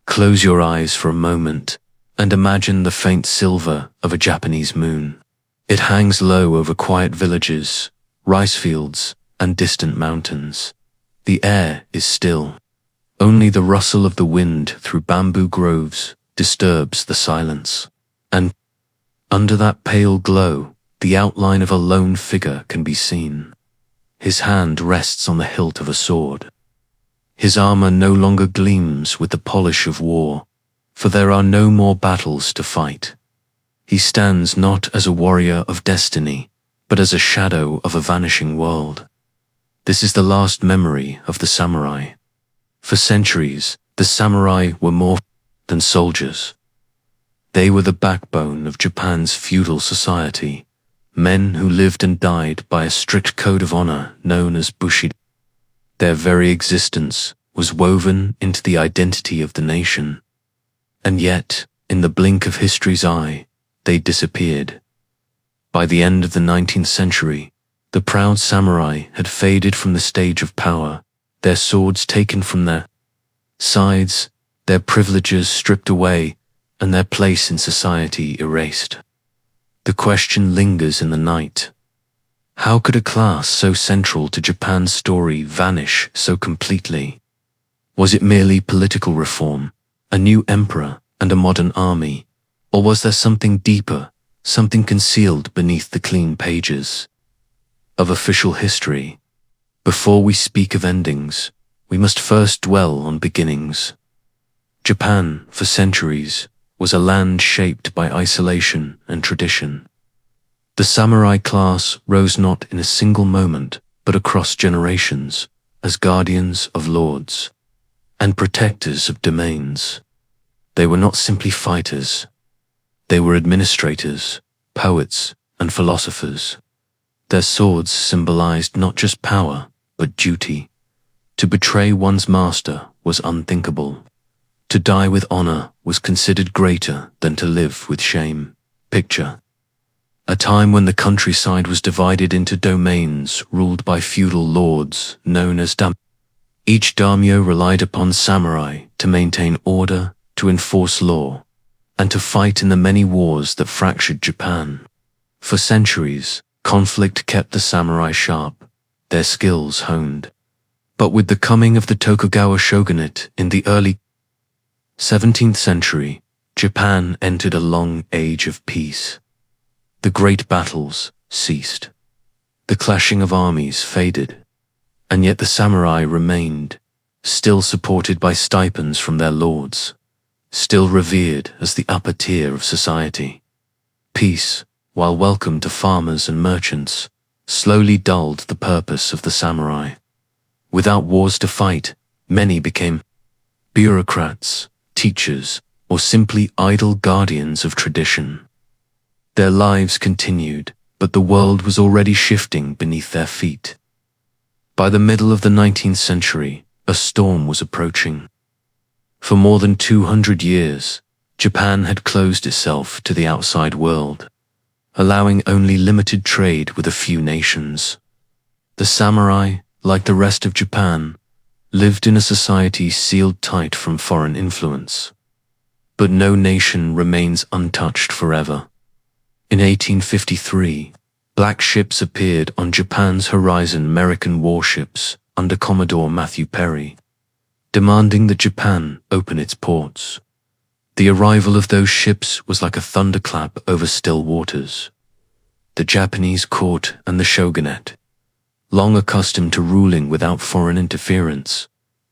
Close your eyes for a moment and imagine the faint silver of a Japanese moon. It hangs low over quiet villages, rice fields, and distant mountains. The air is still. Only the rustle of the wind through bamboo groves disturbs the silence. And under that pale glow, the outline of a lone figure can be seen. His hand rests on the hilt of a sword. His armor no longer gleams with the polish of war, for there are no more battles to fight. He stands not as a warrior of destiny, but as a shadow of a vanishing world. This is the last memory of the samurai. For centuries, the samurai were more than soldiers. They were the backbone of Japan's feudal society, men who lived and died by a strict code of honor known as Bushidō. Their very existence was woven into the identity of the nation. And yet, in the blink of history's eye, they disappeared. By the end of the 19th century, the proud samurai had faded from the stage of power, their swords taken from their sides, their privileges stripped away, and their place in society erased. The question lingers in the night. How could a class so central to Japan's story vanish so completely? Was it merely political reform, a new emperor, and a modern army? Or was there something deeper, something concealed beneath the clean pages of official history? Before we speak of endings, we must first dwell on beginnings. Japan, for centuries, was a land shaped by isolation and tradition. The samurai class rose not in a single moment, but across generations, as guardians of lords and protectors of domains. They were not simply fighters. They were administrators, poets, and philosophers. Their swords symbolized not just power, but duty. To betray one's master was unthinkable. To die with honor was considered greater than to live with shame. Picture a time when the countryside was divided into domains ruled by feudal lords known as daimyo. Each daimyo relied upon samurai to maintain order, to enforce law, and to fight in the many wars that fractured Japan. For centuries, conflict kept the samurai sharp, their skills honed. But with the coming of the Tokugawa shogunate in the early 17th century, Japan entered a long age of peace. The great battles ceased. The clashing of armies faded. And yet the samurai remained, still supported by stipends from their lords, still revered as the upper tier of society. Peace, while welcome to farmers and merchants, slowly dulled the purpose of the samurai. Without wars to fight, many became bureaucrats, teachers, or simply idle guardians of tradition. Their lives continued, but the world was already shifting beneath their feet. By the middle of the 19th century, a storm was approaching. For more than 200 years, Japan had closed itself to the outside world, allowing only limited trade with a few nations. The samurai, like the rest of Japan, lived in a society sealed tight from foreign influence. But no nation remains untouched forever. In 1853, black ships appeared on Japan's horizon, American warships under Commodore Matthew Perry, demanding that Japan open its ports. The arrival of those ships was like a thunderclap over still waters. The Japanese court and the shogunate, long accustomed to ruling without foreign interference,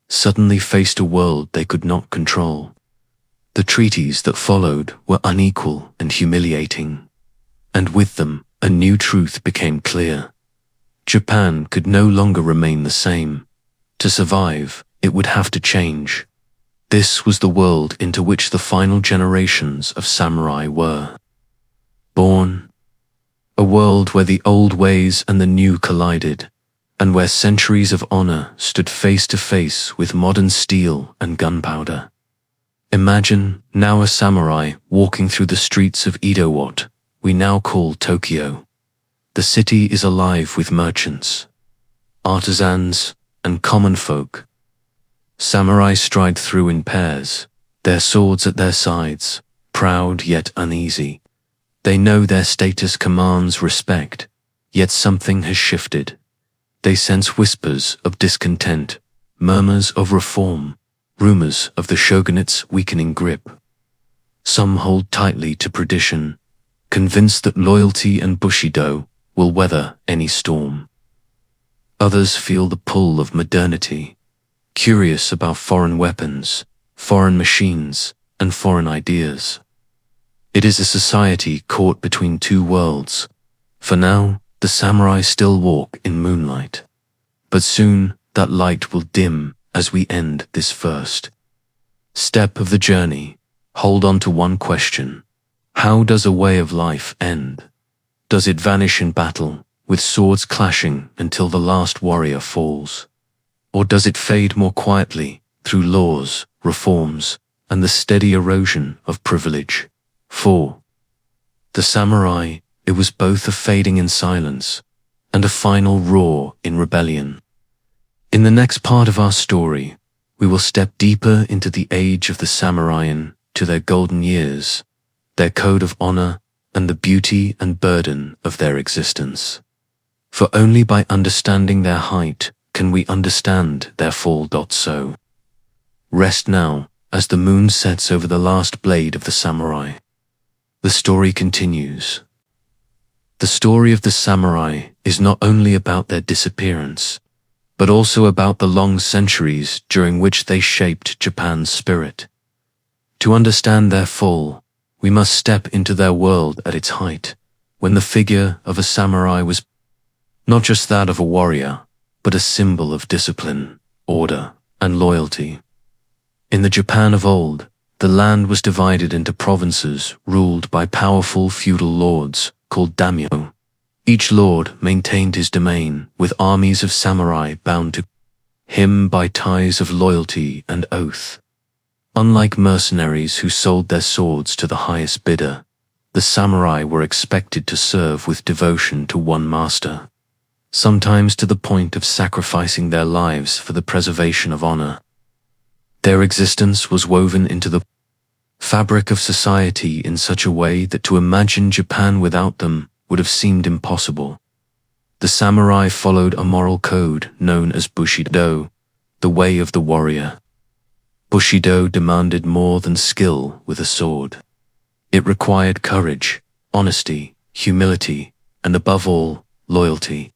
suddenly faced a world they could not control. The treaties that followed were unequal and humiliating. And with them, a new truth became clear. Japan could no longer remain the same. To survive, it would have to change. This was the world into which the final generations of samurai were born. A world where the old ways and the new collided, and where centuries of honor stood face to face with modern steel and gunpowder. Imagine now a samurai walking through the streets of Edo, what we now call Tokyo. The city is alive with merchants, artisans, and common folk. Samurai stride through in pairs, their swords at their sides, proud yet uneasy. They know their status commands respect, yet something has shifted. They sense whispers of discontent, murmurs of reform, rumors of the shogunate's weakening grip. Some hold tightly to tradition, convinced that loyalty and Bushidō will weather any storm. Others feel the pull of modernity, curious about foreign weapons, foreign machines, and foreign ideas. It is a society caught between two worlds. For now, the samurai still walk in moonlight. But soon, that light will dim as we end this first step of the journey. Hold on to one question. How does a way of life end? Does it vanish in battle, with swords clashing until the last warrior falls? Or does it fade more quietly through laws, reforms, and the steady erosion of privilege? For the samurai, it was both a fading in silence and a final roar in rebellion. In the next part of our story, we will step deeper into the age of the samurai, to their golden years, their code of honor, and the beauty and burden of their existence. For only by understanding their height can we understand their fall. So, rest now as the moon sets over the last blade of the samurai. The story continues. The story of the samurai is not only about their disappearance, but also about the long centuries during which they shaped Japan's spirit. To understand their fall, we must step into their world at its height, when the figure of a samurai was not just that of a warrior, but a symbol of discipline, order, and loyalty. In the Japan of old, the land was divided into provinces ruled by powerful feudal lords called daimyo. Each lord maintained his domain with armies of samurai bound to him by ties of loyalty and oath. Unlike mercenaries who sold their swords to the highest bidder, the samurai were expected to serve with devotion to one master, sometimes to the point of sacrificing their lives for the preservation of honor. Their existence was woven into the fabric of society in such a way that to imagine Japan without them would have seemed impossible. The samurai followed a moral code known as Bushidō, the way of the warrior. Bushidō demanded more than skill with a sword. It required courage, honesty, humility, and above all, loyalty.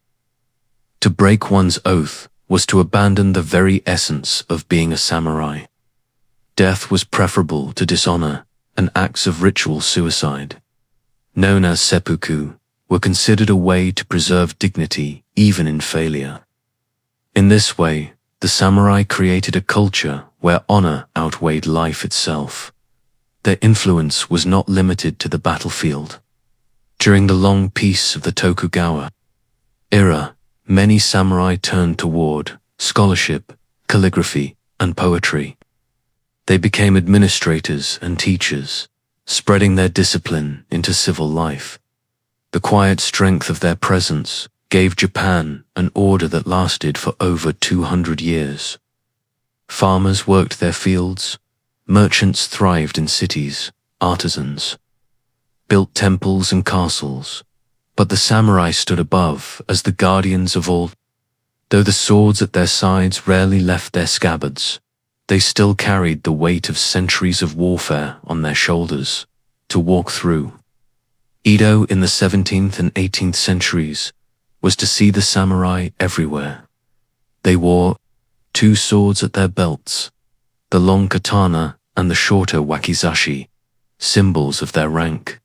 To break one's oath was to abandon the very essence of being a samurai. Death was preferable to dishonor, and acts of ritual suicide, known as seppuku, were considered a way to preserve dignity even in failure. In this way, the samurai created a culture where honor outweighed life itself. Their influence was not limited to the battlefield. During the long peace of the Tokugawa era, many samurai turned toward scholarship, calligraphy, and poetry. They became administrators and teachers, spreading their discipline into civil life. The quiet strength of their presence gave Japan an order that lasted for over 200 years. Farmers worked their fields, merchants thrived in cities, artisans built temples and castles, but the samurai stood above as the guardians of all. Though the swords at their sides rarely left their scabbards, they still carried the weight of centuries of warfare on their shoulders to walk through. Edo in the 17th and 18th centuries was to see the samurai everywhere. They wore two swords at their belts, the long katana and the shorter wakizashi, symbols of their rank.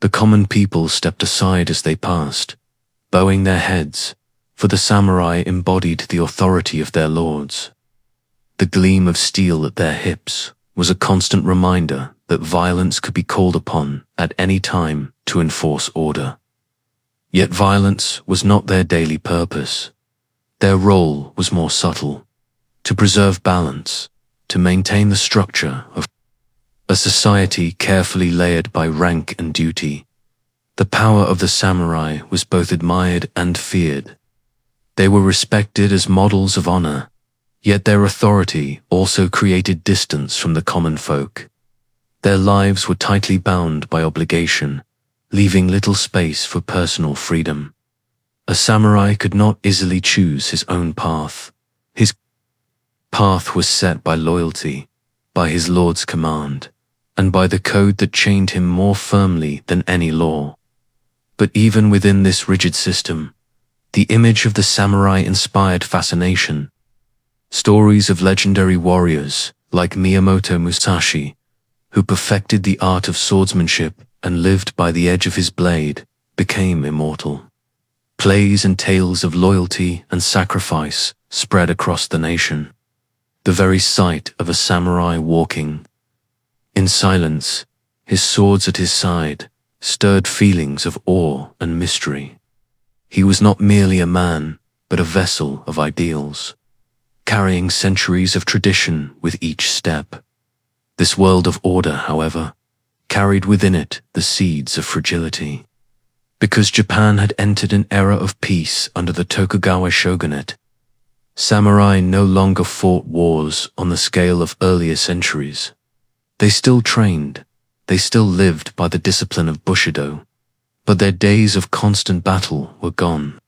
The common people stepped aside as they passed, bowing their heads, for the samurai embodied the authority of their lords. The gleam of steel at their hips was a constant reminder that violence could be called upon at any time to enforce order. Yet violence was not their daily purpose. Their role was more subtle, to preserve balance, to maintain the structure of a society carefully layered by rank and duty. The power of the samurai was both admired and feared. They were respected as models of honor, Yet their authority also created distance from the common folk. Their lives were tightly bound by obligation, leaving little space for personal freedom. A samurai could not easily choose his own path. His path was set by loyalty, by his lord's command, and by the code that chained him more firmly than any law. But even within this rigid system, the image of the samurai inspired fascination. Stories of legendary warriors like Miyamoto Musashi, who perfected the art of swordsmanship and lived by the edge of his blade, became immortal. Plays and tales of loyalty and sacrifice spread across the nation. The very sight of a samurai walking in silence, his swords at his side, stirred feelings of awe and mystery. He was not merely a man, but a vessel of ideals, carrying centuries of tradition with each step. This world of order, however, carried within it the seeds of fragility. Because Japan had entered an era of peace under the Tokugawa shogunate, samurai no longer fought wars on the scale of earlier centuries. They still trained, they still lived by the discipline of Bushidō, but their days of constant battle were gone.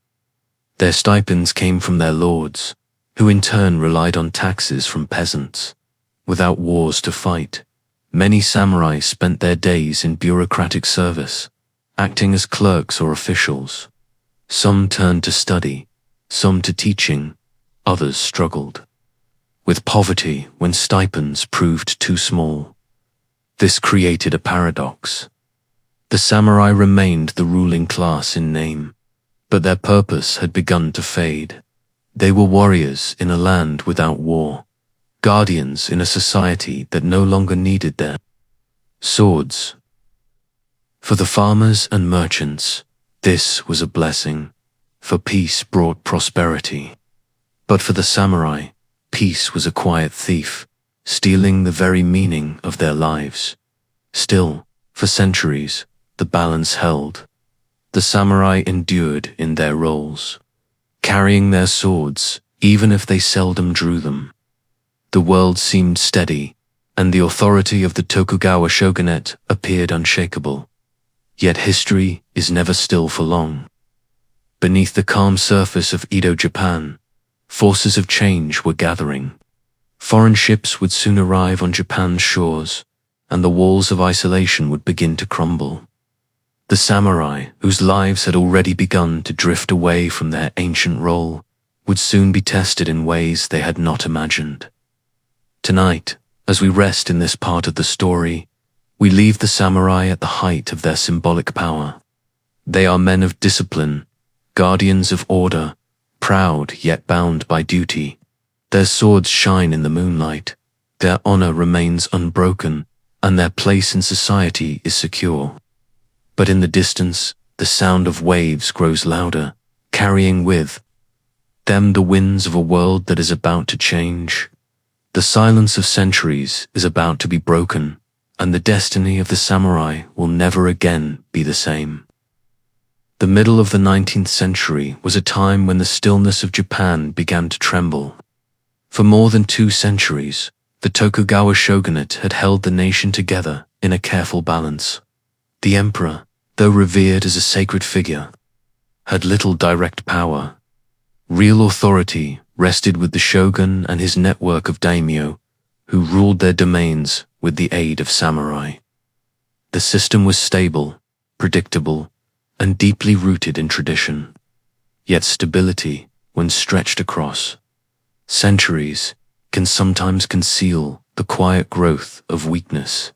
Their stipends came from their lords, who in turn relied on taxes from peasants. Without wars to fight, many samurai spent their days in bureaucratic service, acting as clerks or officials. Some turned to study, some to teaching, others struggled with poverty when stipends proved too small. This created a paradox. The samurai remained the ruling class in name, but their purpose had begun to fade. They were warriors in a land without war, guardians in a society that no longer needed their swords. For the farmers and merchants, this was a blessing, for peace brought prosperity. But for the samurai, peace was a quiet thief, stealing the very meaning of their lives. Still, for centuries, the balance held. The samurai endured in their roles, carrying their swords even if they seldom drew them. The world seemed steady, and the authority of the Tokugawa shogunate appeared unshakable. Yet history is never still for long. Beneath the calm surface of Edo Japan, forces of change were gathering. Foreign ships would soon arrive on Japan's shores, and the walls of isolation would begin to crumble. The samurai, whose lives had already begun to drift away from their ancient role, would soon be tested in ways they had not imagined. Tonight, as we rest in this part of the story, we leave the samurai at the height of their symbolic power. They are men of discipline, guardians of order, proud yet bound by duty. Their swords shine in the moonlight, their honor remains unbroken, and their place in society is secure. But in the distance, the sound of waves grows louder, carrying with them the winds of a world that is about to change. The silence of centuries is about to be broken, and the destiny of the samurai will never again be the same. The middle of the 19th century was a time when the stillness of Japan began to tremble. For more than 2 centuries, the Tokugawa shogunate had held the nation together in a careful balance. The emperor, though revered as a sacred figure, had little direct power. Real authority rested with the shogun and his network of daimyo, who ruled their domains with the aid of samurai. The system was stable, predictable, and deeply rooted in tradition. Yet stability, when stretched across centuries, can sometimes conceal the quiet growth of weakness.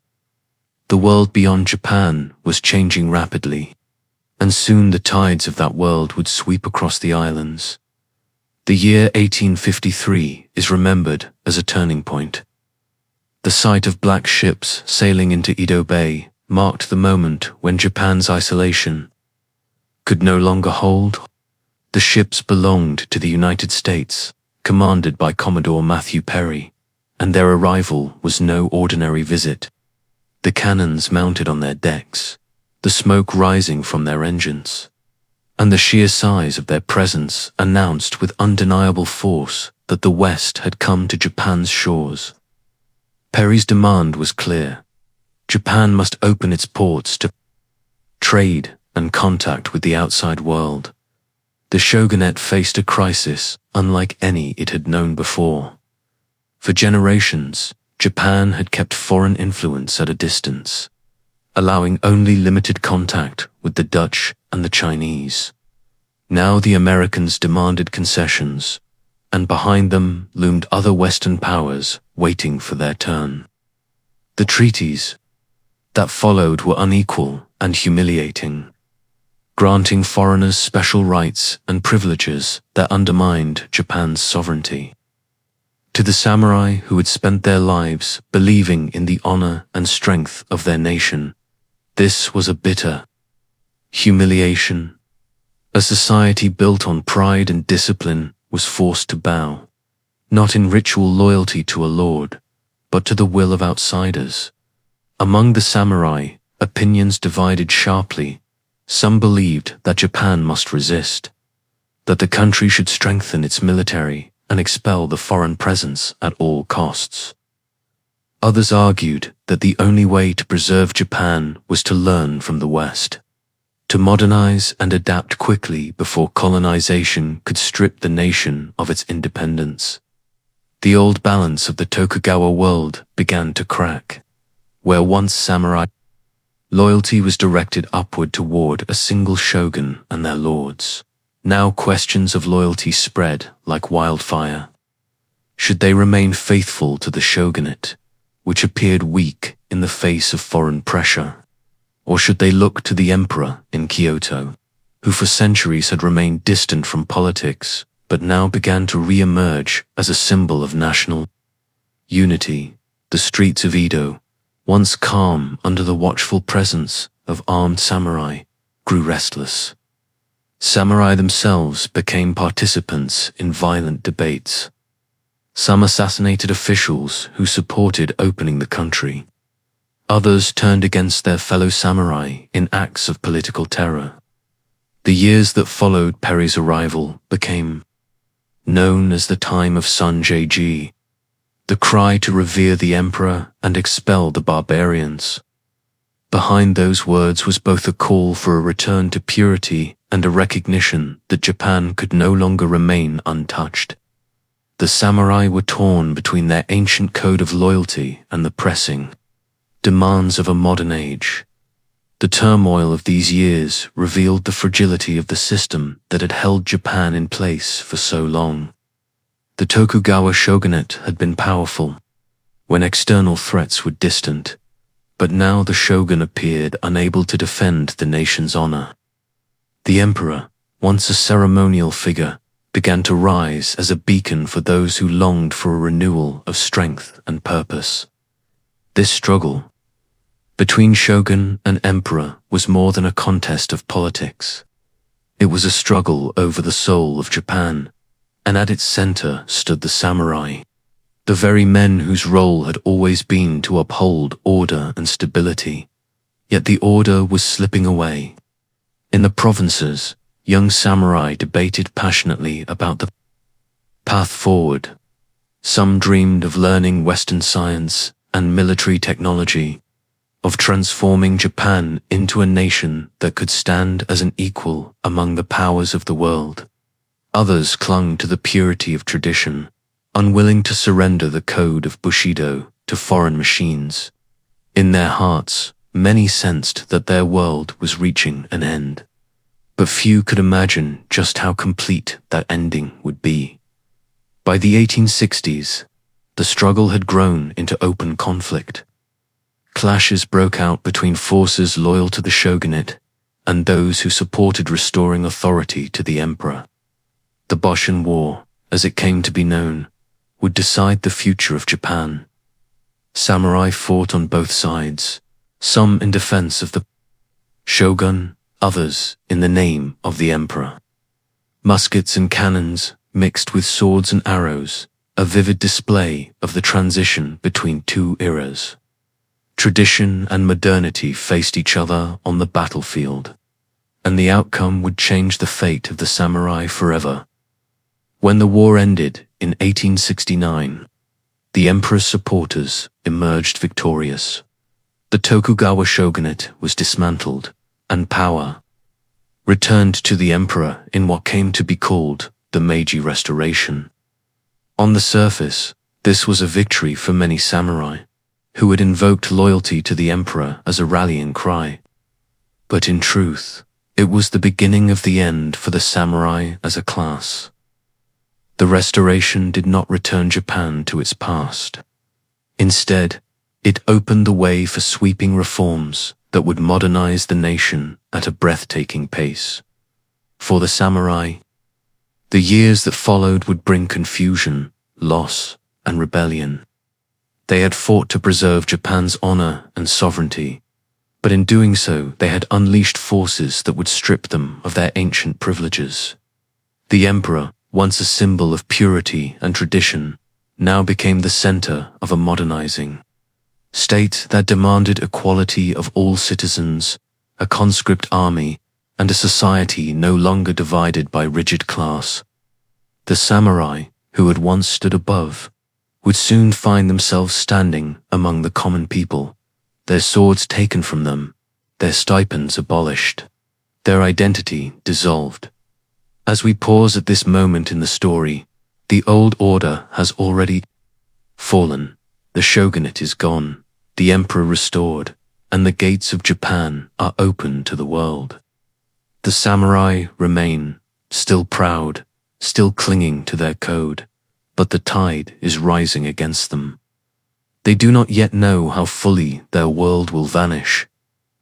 The world beyond Japan was changing rapidly, and soon the tides of that world would sweep across the islands. The year 1853 is remembered as a turning point. The sight of black ships sailing into Edo Bay marked the moment when Japan's isolation could no longer hold. The ships belonged to the United States, commanded by Commodore Matthew Perry, and their arrival was no ordinary visit. The cannons mounted on their decks, the smoke rising from their engines. and the sheer size of their presence announced with undeniable force that the West had come to Japan's shores. Perry's demand was clear. Japan must open its ports to trade and contact with the outside world. The shogunate faced a crisis unlike any it had known before. For generations, Japan had kept foreign influence at a distance, allowing only limited contact with the Dutch and the Chinese. Now the Americans demanded concessions, and behind them loomed other Western powers waiting for their turn. The treaties that followed were unequal and humiliating, granting foreigners special rights and privileges that undermined Japan's sovereignty. To the samurai who had spent their lives believing in the honor and strength of their nation, this was a bitter humiliation. A society built on pride and discipline was forced to bow, not in ritual loyalty to a lord, but to the will of outsiders. Among the samurai, opinions divided sharply. Some believed that Japan must resist, that the country should strengthen its military and expel the foreign presence at all costs. Others argued that the only way to preserve Japan was to learn from the West, to modernize and adapt quickly before colonization could strip the nation of its independence. The old balance of the Tokugawa world began to crack, where once samurai loyalty was directed upward toward a single shogun and their lords. Now questions of loyalty spread like wildfire. Should they remain faithful to the shogunate, which appeared weak in the face of foreign pressure? Or should they look to the emperor in Kyoto, who for centuries had remained distant from politics, but now began to re-emerge as a symbol of national unity? The streets of Edo, once calm under the watchful presence of armed samurai, grew restless. Samurai themselves became participants in violent debates. Some assassinated officials who supported opening the country. Others turned against their fellow samurai in acts of political terror. The years that followed Perry's arrival became known as the time of Sanjeiji, the cry to revere the emperor and expel the barbarians. Behind those words was both a call for a return to purity and a recognition that Japan could no longer remain untouched. The samurai were torn between their ancient code of loyalty and the pressing demands of a modern age. The turmoil of these years revealed the fragility of the system that had held Japan in place for so long. The Tokugawa shogunate had been powerful when external threats were distant, but now the shogun appeared unable to defend the nation's honor. The emperor, once a ceremonial figure, began to rise as a beacon for those who longed for a renewal of strength and purpose. This struggle between shogun and emperor was more than a contest of politics. It was a struggle over the soul of Japan, and at its center stood the samurai, the very men whose role had always been to uphold order and stability. Yet the order was slipping away. In the provinces, young samurai debated passionately about the path forward. Some dreamed of learning Western science and military technology, of transforming Japan into a nation that could stand as an equal among the powers of the world. Others clung to the purity of tradition, unwilling to surrender the code of Bushidō to foreign machines. In their hearts, many sensed that their world was reaching an end. But few could imagine just how complete that ending would be. By the 1860s, the struggle had grown into open conflict. Clashes broke out between forces loyal to the shogunate and those who supported restoring authority to the emperor. The Boshin War, as it came to be known, would decide the future of Japan. Samurai fought on both sides, some in defense of the shogun, others in the name of the emperor. Muskets and cannons mixed with swords and arrows, a vivid display of the transition between two eras. Tradition and modernity faced each other on the battlefield. and the outcome would change the fate of the samurai forever. When the war ended in 1869, the emperor's supporters emerged victorious. The Tokugawa shogunate was dismantled, and power returned to the emperor in what came to be called the Meiji Restoration. On the surface, this was a victory for many samurai, who had invoked loyalty to the emperor as a rallying cry. But in truth, it was the beginning of the end for the samurai as a class. The Restoration did not return Japan to its past. Instead, it opened the way for sweeping reforms that would modernize the nation at a breathtaking pace. For the samurai, the years that followed would bring confusion, loss, and rebellion. They had fought to preserve Japan's honor and sovereignty, but in doing so they had unleashed forces that would strip them of their ancient privileges. The emperor, once a symbol of purity and tradition, now became the center of a modernizing state that demanded equality of all citizens, a conscript army, and a society no longer divided by rigid class. The samurai, who had once stood above, would soon find themselves standing among the common people, their swords taken from them, their stipends abolished, their identity dissolved. As we pause at this moment in the story, the old order has already fallen, the shogunate is gone, the emperor restored, and the gates of Japan are open to the world. The samurai remain, still proud, still clinging to their code, but the tide is rising against them. They do not yet know how fully their world will vanish,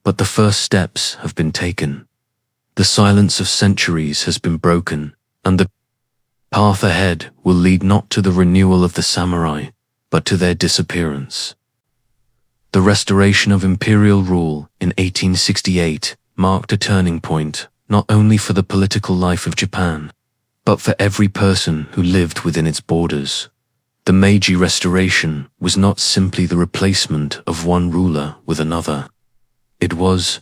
but the first steps have been taken. The silence of centuries has been broken, and the path ahead will lead not to the renewal of the samurai, but to their disappearance. The restoration of imperial rule in 1868 marked a turning point not only for the political life of Japan, but for every person who lived within its borders. The Meiji Restoration was not simply the replacement of one ruler with another. It was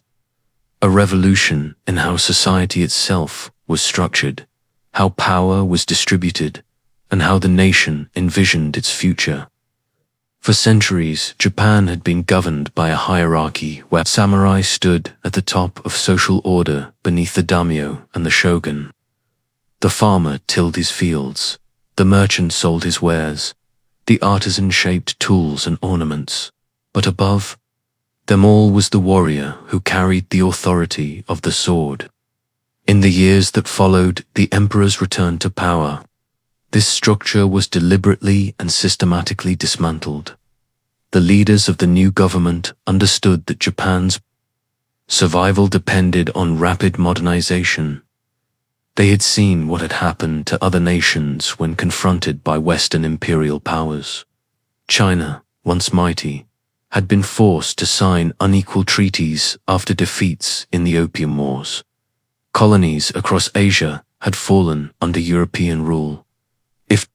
a revolution in how society itself was structured, how power was distributed, and how the nation envisioned its future. For centuries, Japan had been governed by a hierarchy where samurai stood at the top of social order beneath the daimyo and the shogun. The farmer tilled his fields, the merchant sold his wares, the artisan shaped tools and ornaments, but above them all was the warrior who carried the authority of the sword. In the years that followed the emperor's return to power, this structure was deliberately and systematically dismantled. The leaders of the new government understood that Japan's survival depended on rapid modernization. They had seen what had happened to other nations when confronted by Western imperial powers. China, once mighty, had been forced to sign unequal treaties after defeats in the Opium Wars. Colonies across Asia had fallen under European rule. If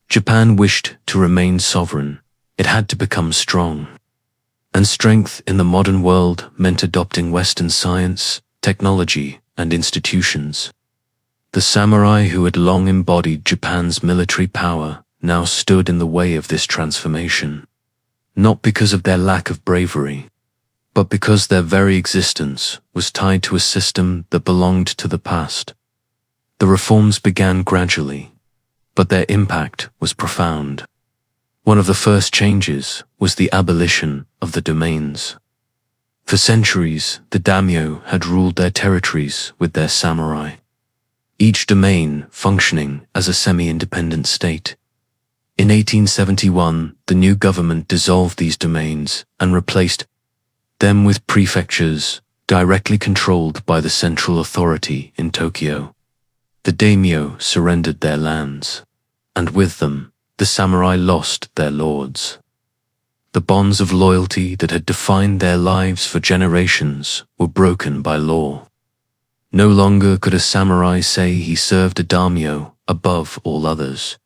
Japan wished to remain sovereign, it had to become strong. And strength in the modern world meant adopting Western science, technology, and institutions. The samurai who had long embodied Japan's military power now stood in the way of this transformation, not because of their lack of bravery, but because their very existence was tied to a system that belonged to the past. The reforms began gradually, but their impact was profound. One of the first changes was the abolition of the domains. For centuries, the daimyo had ruled their territories with their samurai, each domain functioning as a semi-independent state. In 1871, the new government dissolved these domains and replaced them with prefectures directly controlled by the central authority in Tokyo. The daimyo surrendered their lands, and with them, the samurai lost their lords. The bonds of loyalty that had defined their lives for generations were broken by law. No longer could a samurai say he served a daimyo above all others.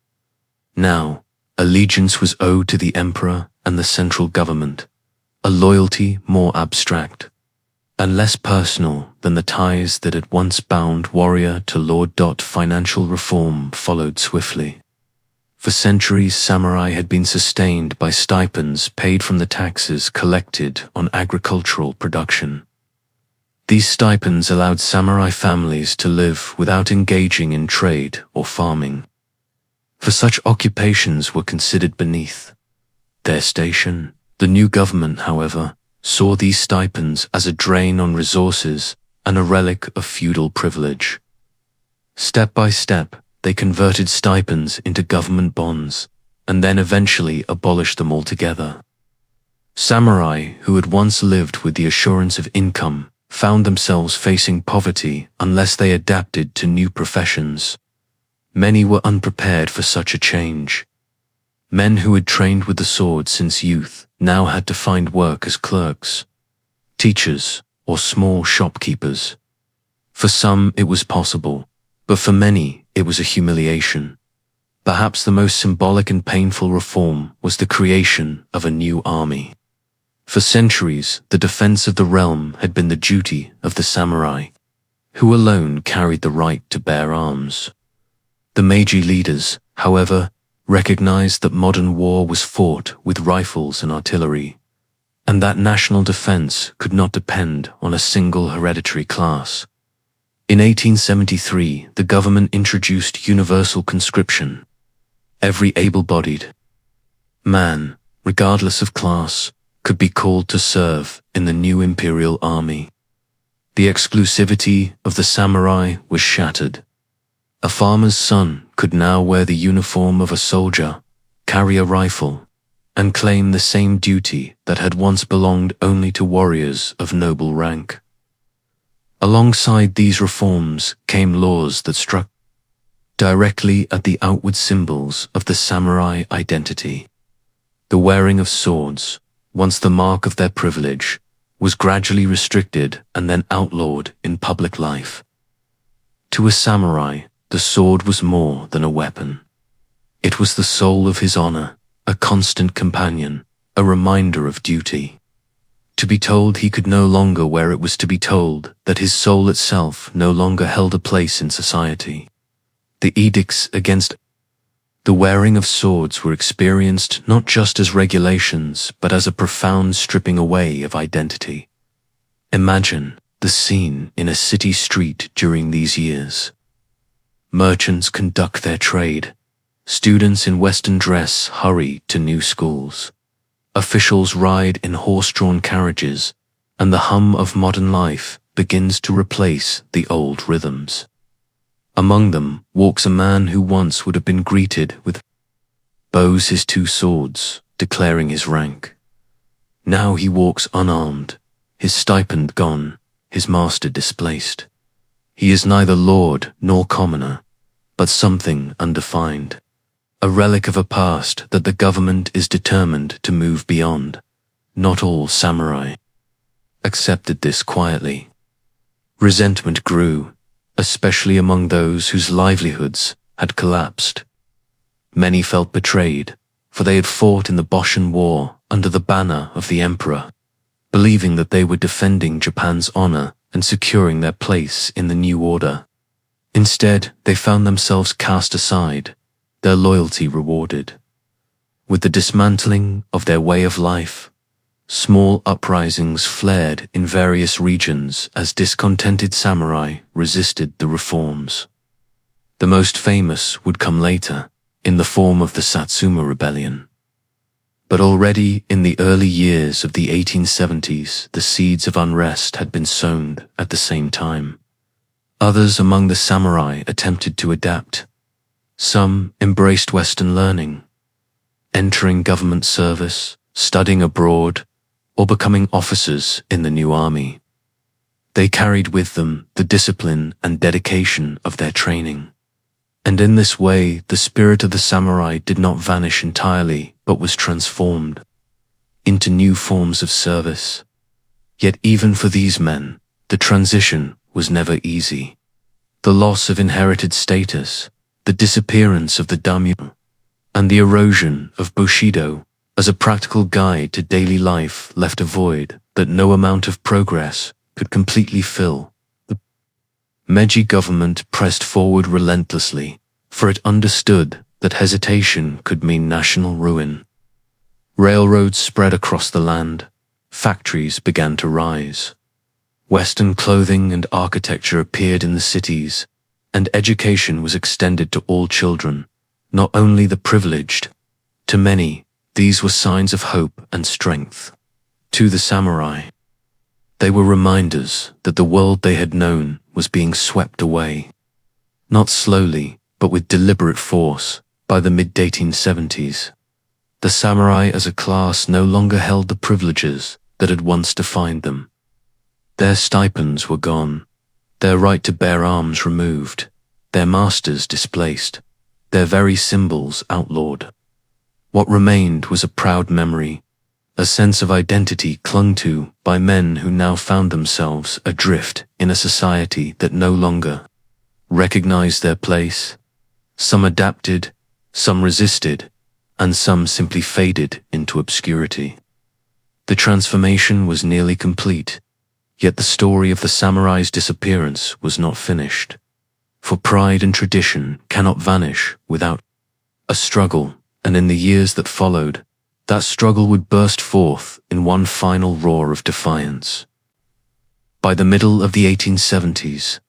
Now, allegiance was owed to the emperor and the central government, a loyalty more abstract, and less personal than the ties that had once bound warrior to lord. Financial reform followed swiftly. For centuries, samurai had been sustained by stipends paid from the taxes collected on agricultural production. These stipends allowed samurai families to live without engaging in trade or farming, for such occupations were considered beneath their station. The new government, however, saw these stipends as a drain on resources and a relic of feudal privilege. Step by step, they converted stipends into government bonds, and then eventually abolished them altogether. Samurai, who had once lived with the assurance of income, found themselves facing poverty unless they adapted to new professions. Many were unprepared for such a change. Men who had trained with the sword since youth now had to find work as clerks, teachers, or small shopkeepers. For some it was possible, but for many it was a humiliation. Perhaps the most symbolic and painful reform was the creation of a new army. For centuries, the defense of the realm had been the duty of the samurai, who alone carried the right to bear arms. The Meiji leaders, however, recognized that modern war was fought with rifles and artillery, and that national defense could not depend on a single hereditary class. In 1873, the government introduced universal conscription. Every able-bodied man, regardless of class, could be called to serve in the new imperial army. The exclusivity of the samurai was shattered. A farmer's son could now wear the uniform of a soldier, carry a rifle, and claim the same duty that had once belonged only to warriors of noble rank. Alongside these reforms came laws that struck directly at the outward symbols of the samurai identity. The wearing of swords, once the mark of their privilege, was gradually restricted and then outlawed in public life. To a samurai, the sword was more than a weapon. It was the soul of his honor, a constant companion, a reminder of duty. To be told he could no longer wear it was to be told that his soul itself no longer held a place in society. The edicts against the wearing of swords were experienced not just as regulations, but as a profound stripping away of identity. Imagine the scene in a city street during these years. Merchants conduct their trade. Students in Western dress hurry to new schools. Officials ride in horse-drawn carriages, and the hum of modern life begins to replace the old rhythms. Among them walks a man who once would have been greeted with bows his two swords, declaring his rank. Now he walks unarmed, his stipend gone, his master displaced. He is neither lord nor commoner, but something undefined, a relic of a past that the government is determined to move beyond. Not all samurai accepted this quietly. Resentment grew, especially among those whose livelihoods had collapsed. Many felt betrayed, for they had fought in the Boshin War under the banner of the emperor, believing that they were defending Japan's honor and securing their place in the new order. Instead, they found themselves cast aside, their loyalty rewarded. With the dismantling of their way of life, small uprisings flared in various regions as discontented samurai resisted the reforms. The most famous would come later, in the form of the Satsuma Rebellion. But already in the early years of the 1870s, the seeds of unrest had been sown at the same time. Others among the samurai attempted to adapt. Some embraced Western learning, entering government service, studying abroad, or becoming officers in the new army. They carried with them the discipline and dedication of their training. And in this way, the spirit of the samurai did not vanish entirely, but was transformed into new forms of service. Yet even for these men, the transition was never easy. The loss of inherited status, the disappearance of the daimyo, and the erosion of Bushidō as a practical guide to daily life left a void that no amount of progress could completely fill. The Meiji government pressed forward relentlessly, for it understood that hesitation could mean national ruin. Railroads spread across the land, factories began to rise. Western clothing and architecture appeared in the cities, and education was extended to all children, not only the privileged. To many, these were signs of hope and strength. To the samurai, they were reminders that the world they had known was being swept away. Not slowly, but with deliberate force, by the mid-1870s. The samurai as a class no longer held the privileges that had once defined them. Their stipends were gone, their right to bear arms removed, their masters displaced, their very symbols outlawed. What remained was a proud memory, a sense of identity clung to by men who now found themselves adrift in a society that no longer recognized their place. Some adapted, some resisted, and some simply faded into obscurity. The transformation was nearly complete, yet the story of the samurai's disappearance was not finished. For pride and tradition cannot vanish without a struggle, and in the years that followed, that struggle would burst forth in one final roar of defiance. By the middle of the 1870s,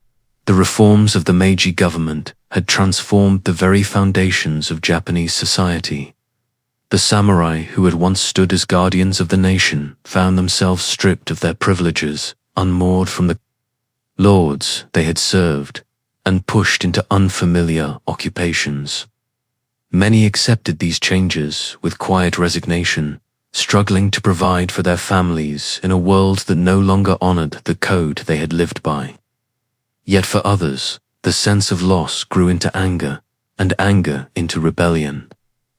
the reforms of the Meiji government had transformed the very foundations of Japanese society. The samurai who had once stood as guardians of the nation found themselves stripped of their privileges, unmoored from the lords they had served, and pushed into unfamiliar occupations. Many accepted these changes with quiet resignation, struggling to provide for their families in a world that no longer honored the code they had lived by. Yet for others, the sense of loss grew into anger, and anger into rebellion.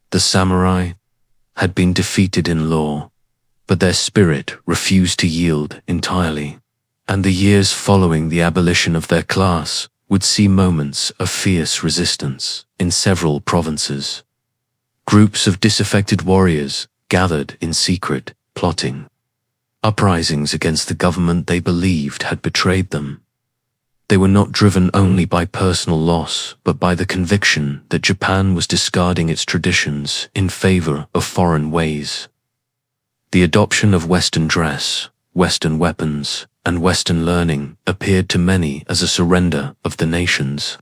The samurai had been defeated in law, but their spirit refused to yield entirely, and the years following the abolition of their class would see moments of fierce resistance in several provinces. Groups of disaffected warriors gathered in secret, plotting uprisings against the government they believed had betrayed them. They were not driven only by personal loss, but by the conviction that Japan was discarding its traditions in favor of foreign ways. The adoption of Western dress, Western weapons, and Western learning appeared to many as a surrender of the nation's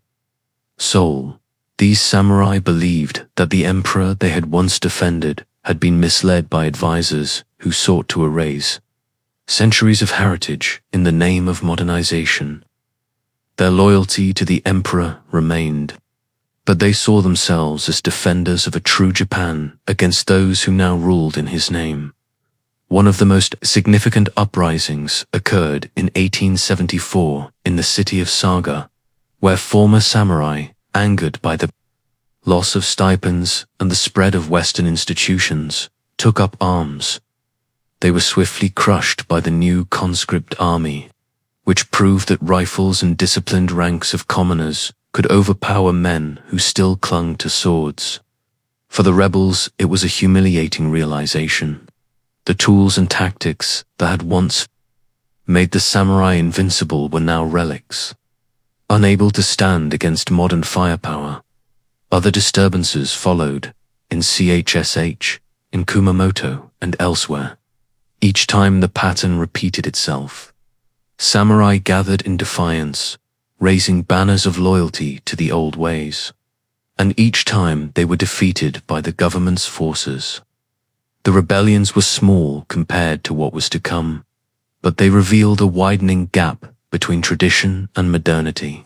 soul. These samurai believed that the emperor they had once defended had been misled by advisors who sought to erase centuries of heritage in the name of modernization. Their loyalty to the emperor remained, but they saw themselves as defenders of a true Japan against those who now ruled in his name. One of the most significant uprisings occurred in 1874 in the city of Saga, where former samurai, angered by the loss of stipends and the spread of Western institutions, took up arms. They were swiftly crushed by the new conscript army, which proved that rifles and disciplined ranks of commoners could overpower men who still clung to swords. For the rebels, it was a humiliating realization. The tools and tactics that had once made the samurai invincible were now relics, unable to stand against modern firepower. Other disturbances followed, in CHSH, in Kumamoto, and elsewhere. Each time the pattern repeated itself. Samurai gathered in defiance, raising banners of loyalty to the old ways. And each time they were defeated by the government's forces. The rebellions were small compared to what was to come, but they revealed a widening gap between tradition and modernity.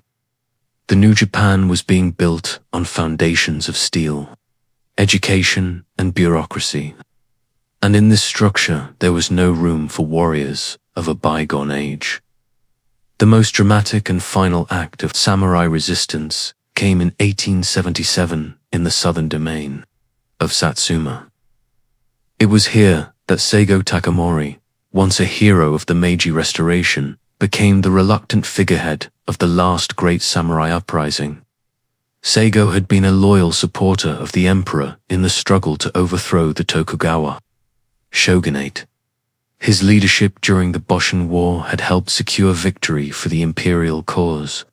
The new Japan was being built on foundations of steel, education, and bureaucracy. And in this structure there was no room for warriors of a bygone age. The most dramatic and final act of samurai resistance came in 1877 in the southern domain of Satsuma. It was here that Seigo Takamori, once a hero of the Meiji Restoration, became the reluctant figurehead of the last great samurai uprising. Seigo had been a loyal supporter of the emperor in the struggle to overthrow the Tokugawa shogunate. His leadership during the Boshin War had helped secure victory for the imperial cause.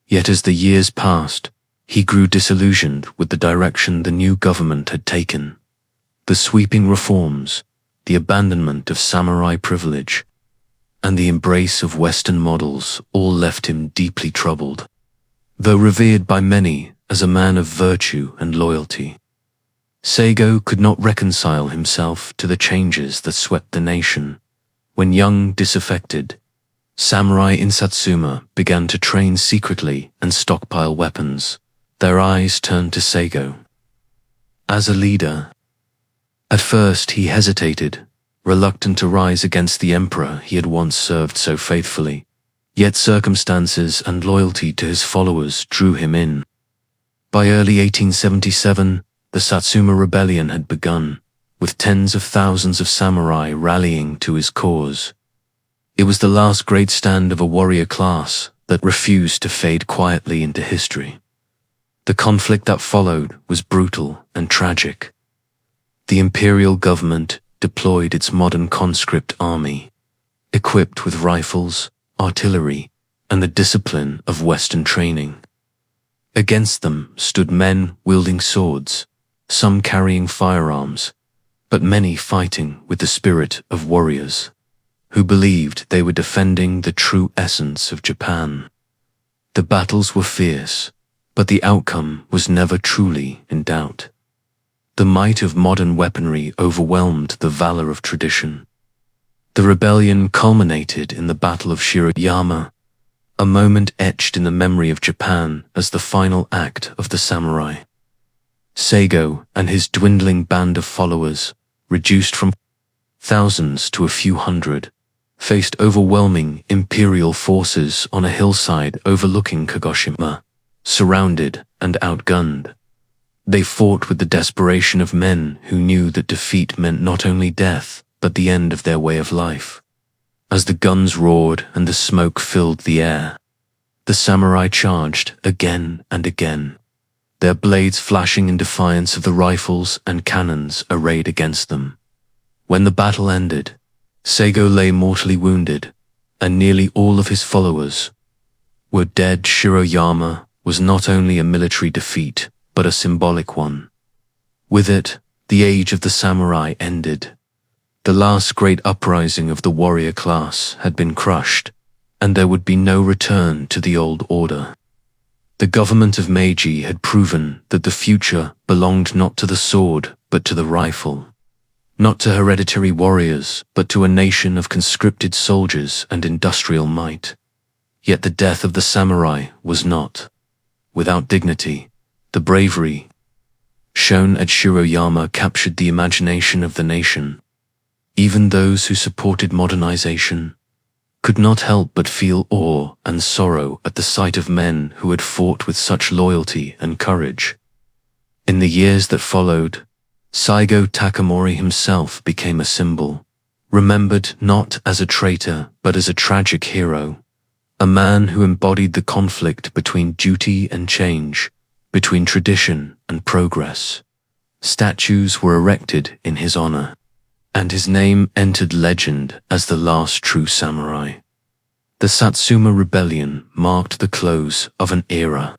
Yet as the years passed, he grew disillusioned with the direction the new government had taken. The sweeping reforms, the abandonment of samurai privilege, and the embrace of Western models all left him deeply troubled. Though revered by many as a man of virtue and loyalty, Seigo could not reconcile himself to the changes that swept the nation. When young, disaffected, samurai in Satsuma began to train secretly and stockpile weapons, their eyes turned to Seigo. As a leader, at first he hesitated, reluctant to rise against the emperor he had once served so faithfully. Yet circumstances and loyalty to his followers drew him in. By early 1877, the Satsuma Rebellion had begun, with tens of thousands of samurai rallying to his cause. It was the last great stand of a warrior class that refused to fade quietly into history. The conflict that followed was brutal and tragic. The imperial government deployed its modern conscript army, equipped with rifles, artillery, and the discipline of Western training. Against them stood men wielding swords, some carrying firearms, but many fighting with the spirit of warriors, who believed they were defending the true essence of Japan. The battles were fierce, but the outcome was never truly in doubt. The might of modern weaponry overwhelmed the valor of tradition. The rebellion culminated in the Battle of Shiroyama, a moment etched in the memory of Japan as the final act of the samurai. Seigo and his dwindling band of followers, reduced from thousands to a few hundred, faced overwhelming imperial forces on a hillside overlooking Kagoshima, surrounded and outgunned. They fought with the desperation of men who knew that defeat meant not only death, but the end of their way of life. As the guns roared and the smoke filled the air, the samurai charged again and again, their blades flashing in defiance of the rifles and cannons arrayed against them. When the battle ended, Seigo lay mortally wounded, and nearly all of his followers were dead. Shiroyama was not only a military defeat, but a symbolic one. With it, the age of the samurai ended. The last great uprising of the warrior class had been crushed, and there would be no return to the old order. The government of Meiji had proven that the future belonged not to the sword, but to the rifle. Not to hereditary warriors, but to a nation of conscripted soldiers and industrial might. Yet the death of the samurai was not without dignity. The bravery shown at Shiroyama captured the imagination of the nation. Even those who supported modernization could not help but feel awe and sorrow at the sight of men who had fought with such loyalty and courage. In the years that followed, Saigo Takamori himself became a symbol, remembered not as a traitor but as a tragic hero, a man who embodied the conflict between duty and change, between tradition and progress. Statues were erected in his honor, and his name entered legend as the last true samurai. The Satsuma Rebellion marked the close of an era.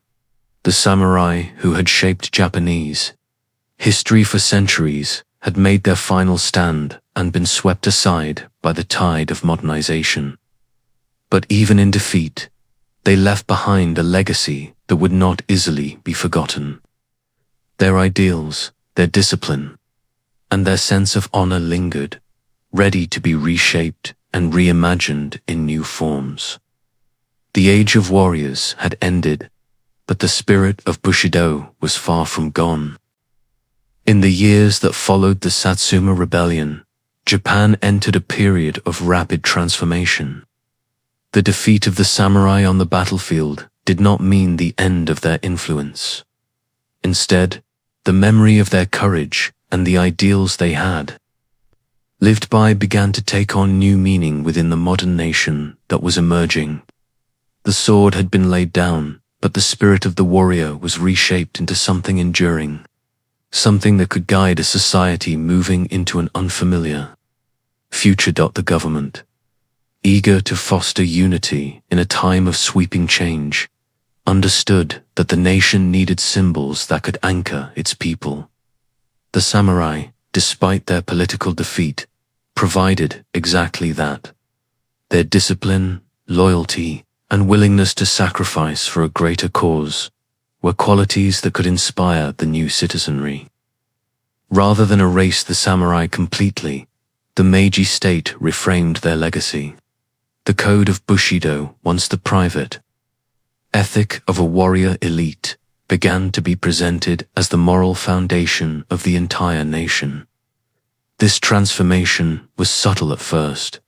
The samurai who had shaped Japanese history for centuries had made their final stand and been swept aside by the tide of modernization. But even in defeat, they left behind a legacy that would not easily be forgotten. Their ideals, their discipline, and their sense of honor lingered, ready to be reshaped and reimagined in new forms. The age of warriors had ended, but the spirit of Bushidō was far from gone. In the years that followed the Satsuma Rebellion, Japan entered a period of rapid transformation. The defeat of the samurai on the battlefield did not mean the end of their influence. Instead, the memory of their courage and the ideals they had lived by began to take on new meaning within the modern nation that was emerging. The sword had been laid down, but the spirit of the warrior was reshaped into something enduring, something that could guide a society moving into an unfamiliar The government, eager to foster unity in a time of sweeping change, understood that the nation needed symbols that could anchor its people. The samurai, despite their political defeat, provided exactly that. Their discipline, loyalty, and willingness to sacrifice for a greater cause were qualities that could inspire the new citizenry. Rather than erase the samurai completely, the Meiji state reframed their legacy. The code of Bushidō, once the private ethic of a warrior elite, began to be presented as the moral foundation of the entire nation. This transformation was subtle at first.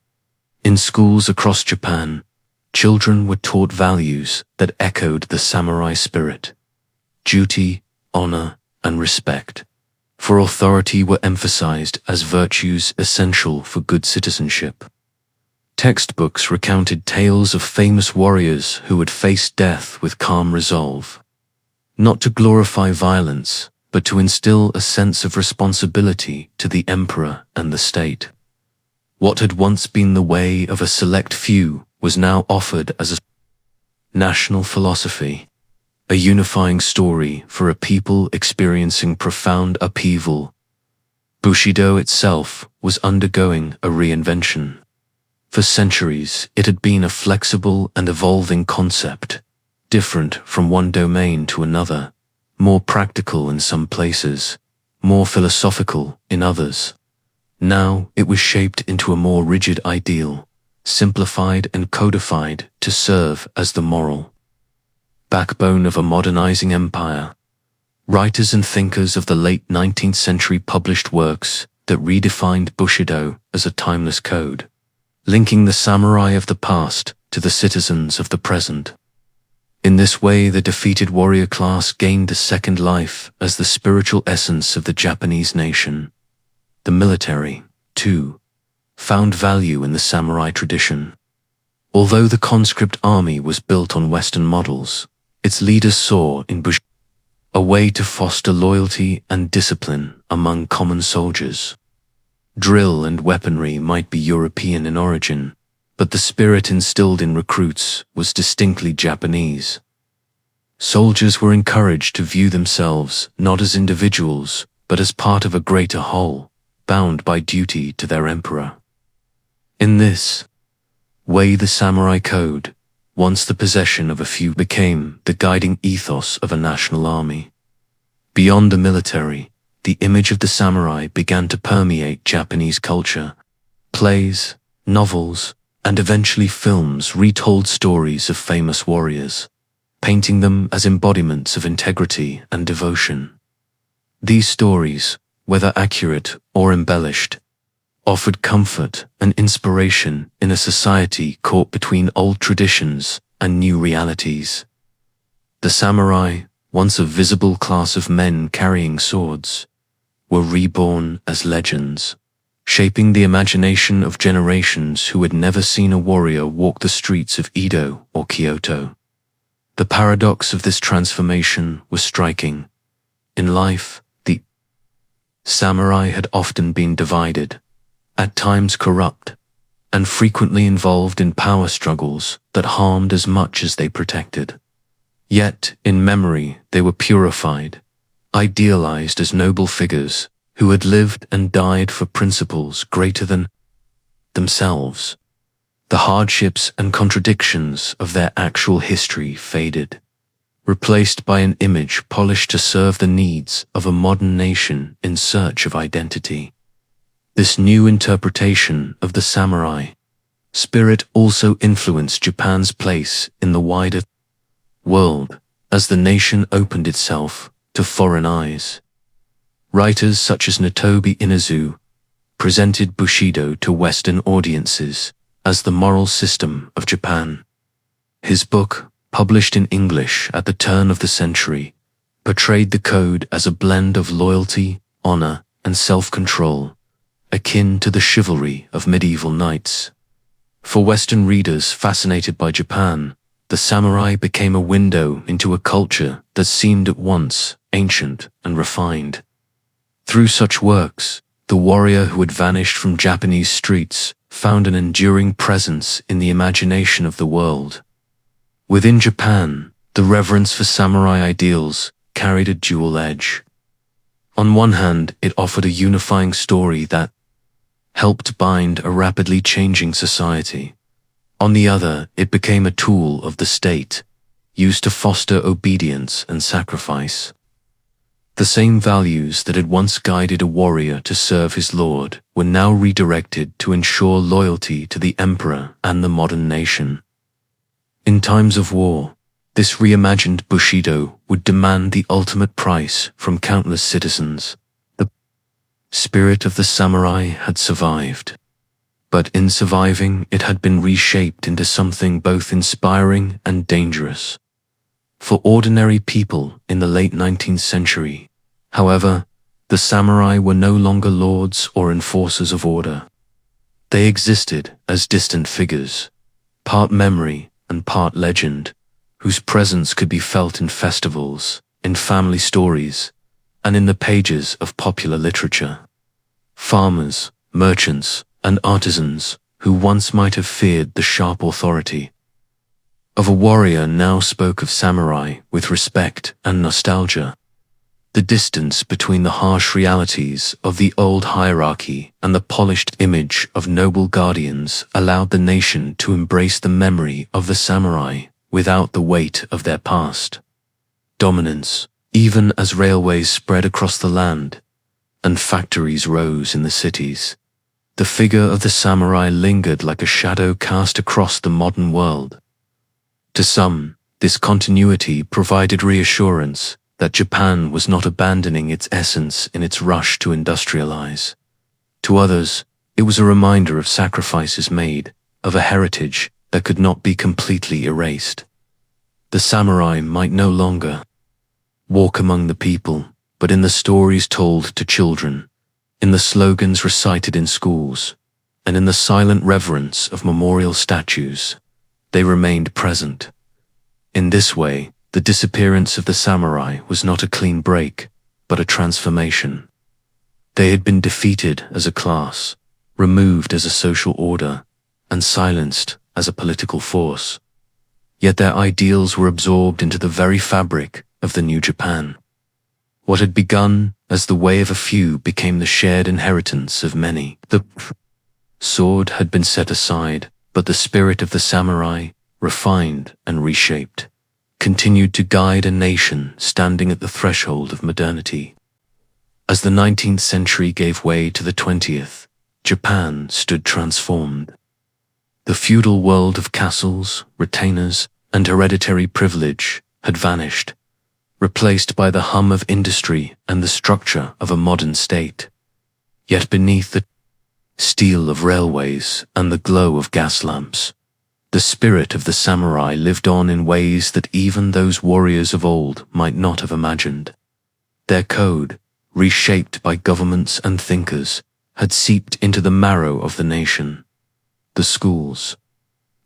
In schools across Japan, children were taught values that echoed the samurai spirit. Duty, honor, and respect for authority were emphasized as virtues essential for good citizenship. Textbooks recounted tales of famous warriors who had faced death with calm resolve, not to glorify violence, but to instill a sense of responsibility to the emperor and the state. What had once been the way of a select few was now offered as a national philosophy, a unifying story for a people experiencing profound upheaval. Bushido itself was undergoing a reinvention. For centuries, it had been a flexible and evolving concept, different from one domain to another, more practical in some places, more philosophical in others. Now it was shaped into a more rigid ideal, simplified and codified to serve as the moral backbone of a modernizing empire. Writers and thinkers of the late 19th century published works that redefined Bushido as a timeless code, linking the samurai of the past to the citizens of the present. In this way, the defeated warrior class gained a second life as the spiritual essence of the Japanese nation. The military, too, found value in the samurai tradition. Although the conscript army was built on Western models, its leaders saw in Bushido a way to foster loyalty and discipline among common soldiers. Drill and weaponry might be European in origin, but the spirit instilled in recruits was distinctly Japanese. Soldiers were encouraged to view themselves not as individuals, but as part of a greater whole, bound by duty to their emperor. In this way, the samurai code, once the possession of a few, became the guiding ethos of a national army. Beyond the military, the image of the samurai began to permeate Japanese culture. Plays, novels, and eventually films retold stories of famous warriors, painting them as embodiments of integrity and devotion. These stories, whether accurate or embellished, offered comfort and inspiration in a society caught between old traditions and new realities. The samurai, once a visible class of men carrying swords, were reborn as legends, shaping the imagination of generations who had never seen a warrior walk the streets of Edo or Kyoto. The paradox of this transformation was striking. In life, the samurai had often been divided, at times corrupt, and frequently involved in power struggles that harmed as much as they protected. Yet, in memory, they were purified, idealized as noble figures who had lived and died for principles greater than themselves. The hardships and contradictions of their actual history faded, replaced by an image polished to serve the needs of a modern nation in search of identity. This new interpretation of the samurai spirit also influenced Japan's place in the wider world as the nation opened itself to foreign eyes. Writers such as Notobi Inazu presented Bushido to Western audiences as the moral system of Japan. His book, published in English at the turn of the century, portrayed the code as a blend of loyalty, honor, and self-control, akin to the chivalry of medieval knights. For Western readers fascinated by Japan, the samurai became a window into a culture that seemed at once ancient and refined. Through such works, The warrior who had vanished from Japanese streets found an enduring presence in the imagination of the world. Within Japan, the reverence for samurai ideals carried a dual edge. On one hand, it offered a unifying story that helped bind a rapidly changing society. On the other, it became a tool of the state, used to foster obedience and sacrifice. The same values that had once guided a warrior to serve his lord were now redirected to ensure loyalty to the emperor and the modern nation. In times of war, this reimagined Bushidō would demand the ultimate price from countless citizens. The spirit of the samurai had survived, but in surviving, it had been reshaped into something both inspiring and dangerous. For ordinary people in the late 19th century, however, the samurai were no longer lords or enforcers of order. They existed as distant figures, part memory and part legend, whose presence could be felt in festivals, in family stories, and in the pages of popular literature. Farmers, merchants, and artisans who once might have feared the sharp authority of a warrior now spoke of samurai with respect and nostalgia. The distance between the harsh realities of the old hierarchy and the polished image of noble guardians allowed the nation to embrace the memory of the samurai without the weight of their past dominance, even as railways spread across the land and factories rose in the cities. The figure of the samurai lingered like a shadow cast across the modern world. To some, this continuity provided reassurance that Japan was not abandoning its essence in its rush to industrialize. To others, it was a reminder of sacrifices made, of a heritage that could not be completely erased. The samurai might no longer walk among the people, but in the stories told to children, in the slogans recited in schools, and in the silent reverence of memorial statues, they remained present. In this way, the disappearance of the samurai was not a clean break, but a transformation. They had been defeated as a class, removed as a social order, and silenced as a political force. Yet their ideals were absorbed into the very fabric of the new Japan. What had begun as the way of a few became the shared inheritance of many. The sword had been set aside, but the spirit of the samurai, refined and reshaped, continued to guide a nation standing at the threshold of modernity. As the 19th century gave way to the 20th, Japan stood transformed. The feudal world of castles, retainers, and hereditary privilege had vanished, replaced by the hum of industry and the structure of a modern state. Yet beneath the steel of railways and the glow of gas lamps, the spirit of the samurai lived on in ways that even those warriors of old might not have imagined. Their code, reshaped by governments and thinkers, had seeped into the marrow of the nation. The schools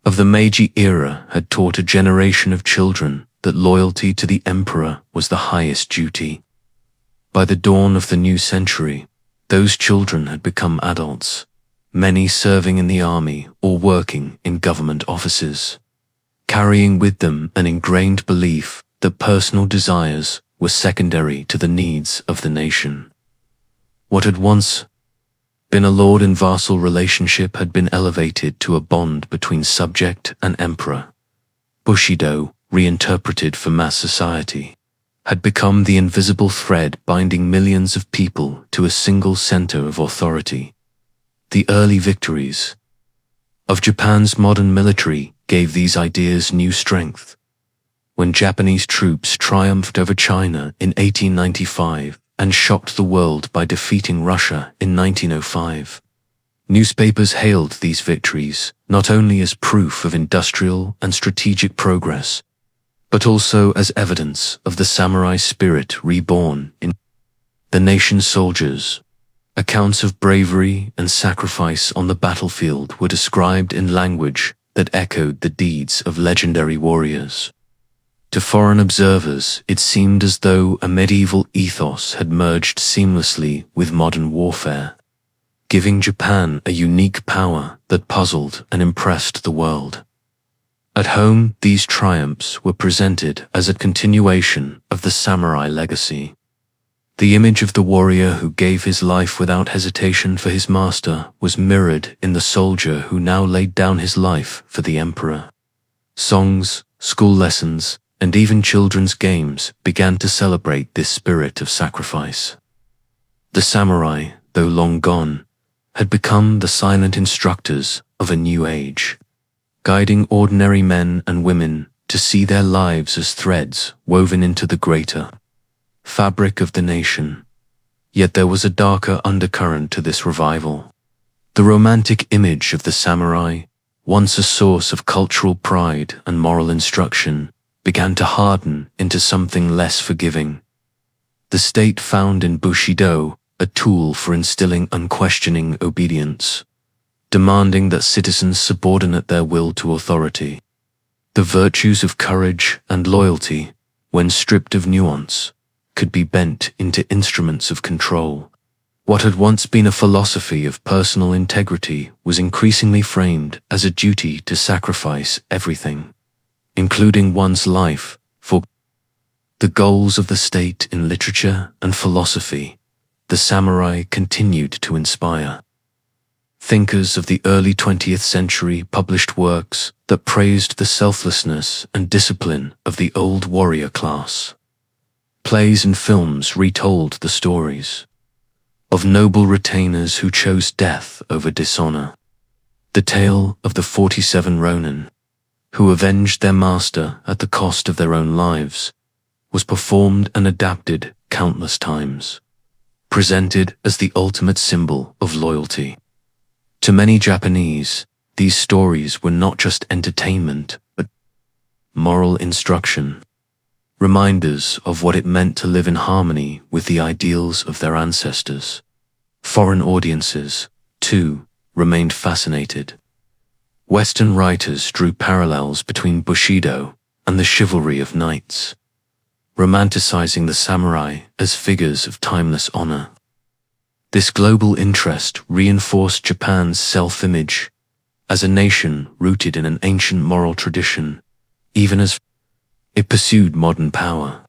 of the Meiji era had taught a generation of children that loyalty to the emperor was the highest duty. By the dawn of the new century, those children had become adults, many serving in the army or working in government offices, carrying with them an ingrained belief that personal desires were secondary to the needs of the nation. What had once been a lord and vassal relationship had been elevated to a bond between subject and emperor. Bushidō, reinterpreted for mass society, had become the invisible thread binding millions of people to a single center of authority. The early victories of Japan's modern military gave these ideas new strength. When Japanese troops triumphed over China in 1895 and shocked the world by defeating Russia in 1905, newspapers hailed these victories not only as proof of industrial and strategic progress, but also as evidence of the samurai spirit reborn in the nation's soldiers. Accounts of bravery and sacrifice on the battlefield were described in language that echoed the deeds of legendary warriors. To foreign observers, it seemed as though a medieval ethos had merged seamlessly with modern warfare. giving Japan a unique power that puzzled and impressed the world. At home, these triumphs were presented as a continuation of the samurai legacy. The image of the warrior who gave his life without hesitation for his master was mirrored in the soldier who now laid down his life for the emperor. Songs, school lessons, and even children's games began to celebrate this spirit of sacrifice. The samurai, though long gone, had become the silent instructors of a new age, guiding ordinary men and women to see their lives as threads woven into the greater fabric of the nation. Yet there was a darker undercurrent to this revival. The romantic image of the samurai, once a source of cultural pride and moral instruction, began to harden into something less forgiving. The state found in Bushidō a tool for instilling unquestioning obedience, demanding that citizens subordinate their will to authority. The virtues of courage and loyalty, when stripped of nuance, could be bent into instruments of control. What had once been a philosophy of personal integrity was increasingly framed as a duty to sacrifice everything, including one's life, for the goals of the state in literature and philosophy. The samurai continued to inspire. Thinkers of the early 20th century published works that praised the selflessness and discipline of the old warrior class. Plays and films retold the stories of noble retainers who chose death over dishonor. The tale of the 47 Ronin, who avenged their master at the cost of their own lives, was performed and adapted countless times, presented as the ultimate symbol of loyalty. To many Japanese, these stories were not just entertainment, but moral instruction, reminders of what it meant to live in harmony with the ideals of their ancestors. Foreign audiences, too, remained fascinated. Western writers drew parallels between Bushidō and the chivalry of knights, romanticizing the samurai as figures of timeless honor. This global interest reinforced Japan's self-image as a nation rooted in an ancient moral tradition, even as it pursued modern power.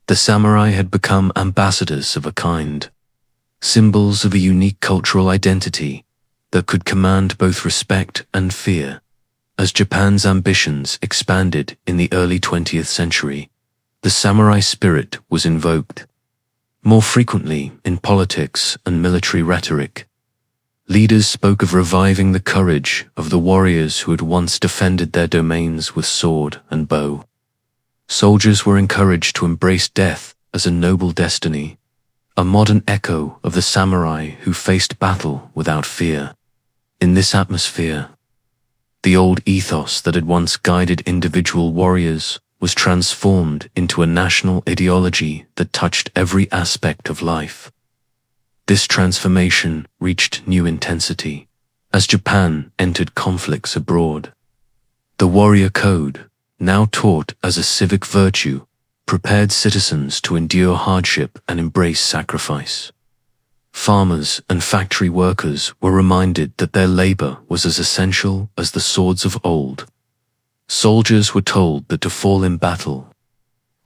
The samurai had become ambassadors of a kind, symbols of a unique cultural identity that could command both respect and fear. As Japan's ambitions expanded in the early 20th century, the samurai spirit was invoked, more frequently in politics and military rhetoric. Leaders spoke of reviving the courage of the warriors who had once defended their domains with sword and bow. Soldiers were encouraged to embrace death as a noble destiny, a modern echo of the samurai who faced battle without fear. In this atmosphere, the old ethos that had once guided individual warriors was transformed into a national ideology that touched every aspect of life. This transformation reached new intensity as Japan entered conflicts abroad. The warrior code, now taught as a civic virtue, prepared citizens to endure hardship and embrace sacrifice. Farmers and factory workers were reminded that their labor was as essential as the swords of old. Soldiers were told that to fall in battle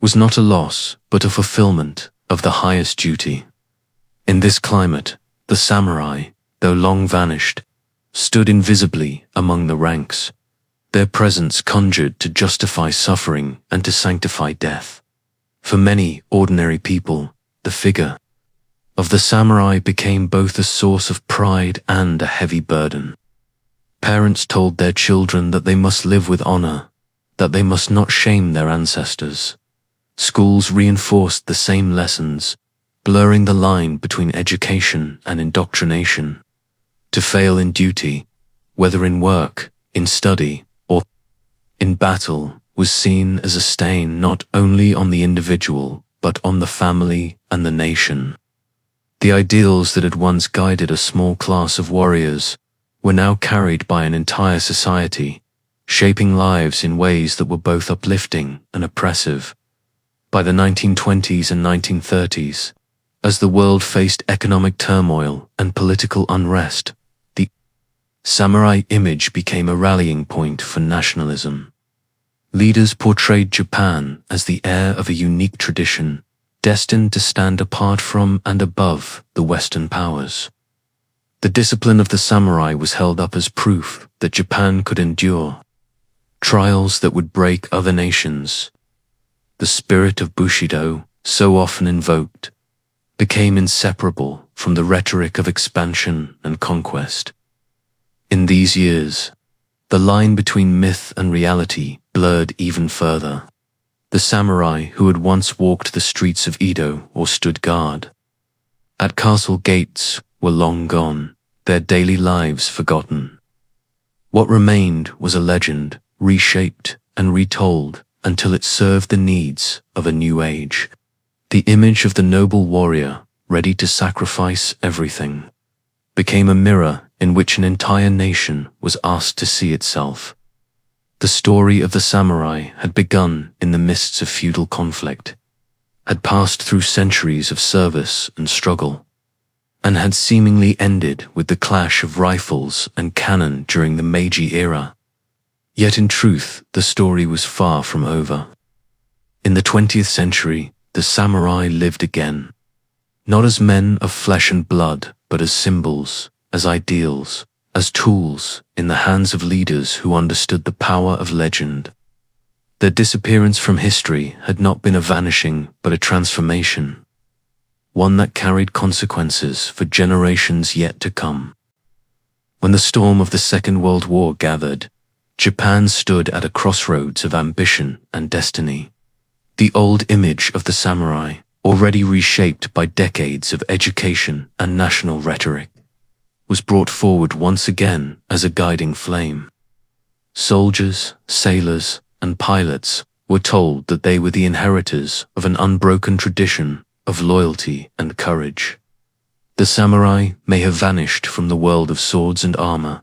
was not a loss, but a fulfillment of the highest duty. In this climate, the samurai, though long vanished, stood invisibly among the ranks, their presence conjured to justify suffering and to sanctify death. For many ordinary people, the figure of the samurai became both a source of pride and a heavy burden. Parents told their children that they must live with honor, that they must not shame their ancestors. Schools reinforced the same lessons, blurring the line between education and indoctrination. To fail in duty, whether in work, in study, or in battle, was seen as a stain not only on the individual, but on the family and the nation. The ideals that had once guided a small class of warriors were now carried by an entire society, shaping lives in ways that were both uplifting and oppressive. By the 1920s and 1930s, As the world faced economic turmoil and political unrest, the samurai image became a rallying point for nationalism. Leaders portrayed Japan as the heir of a unique tradition, destined to stand apart from and above the Western powers. The discipline of the samurai was held up as proof that Japan could endure trials that would break other nations. The spirit of Bushidō, so often invoked, became inseparable from the rhetoric of expansion and conquest. In these years, the line between myth and reality blurred even further. The samurai who had once walked the streets of Edo or stood guard at castle gates were long gone, their daily lives forgotten. What remained was a legend, reshaped and retold until it served the needs of a new age. The image of the noble warrior, ready to sacrifice everything, became a mirror in which an entire nation was asked to see itself. The story of the samurai had begun in the mists of feudal conflict, had passed through centuries of service and struggle, and had seemingly ended with the clash of rifles and cannon during the Meiji era. Yet in truth, the story was far from over. In the 20th century, the samurai lived again, not as men of flesh and blood, but as symbols, as ideals, as tools in the hands of leaders who understood the power of legend. Their disappearance from history had not been a vanishing, but a transformation, one that carried consequences for generations yet to come. When the storm of the Second World War gathered, Japan stood at a crossroads of ambition and destiny. The old image of the samurai, already reshaped by decades of education and national rhetoric, was brought forward once again as a guiding flame. Soldiers, sailors, and pilots were told that they were the inheritors of an unbroken tradition of loyalty and courage. The samurai may have vanished from the world of swords and armor,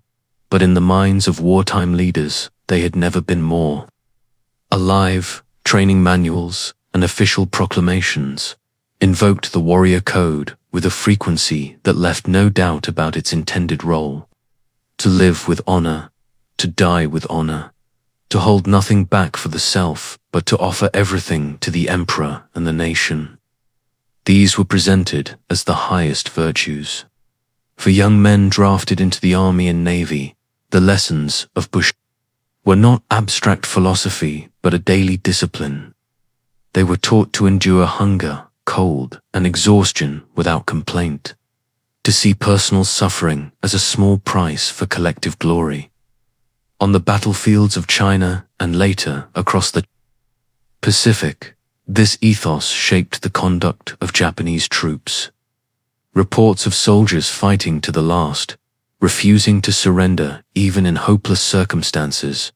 but in the minds of wartime leaders, they had never been more alive. Training manuals and official proclamations invoked the warrior code with a frequency that left no doubt about its intended role: to live with honor, to die with honor, to hold nothing back for the self, but to offer everything to the emperor and the nation. These were presented as the highest virtues. For young men drafted into the army and navy, the lessons of Bushidō were not abstract philosophy, but a daily discipline. They were taught to endure hunger, cold, and exhaustion without complaint, to see personal suffering as a small price for collective glory. On the battlefields of China and later across the Pacific, this ethos shaped the conduct of Japanese troops. Reports of soldiers fighting to the last, refusing to surrender even in hopeless circumstances,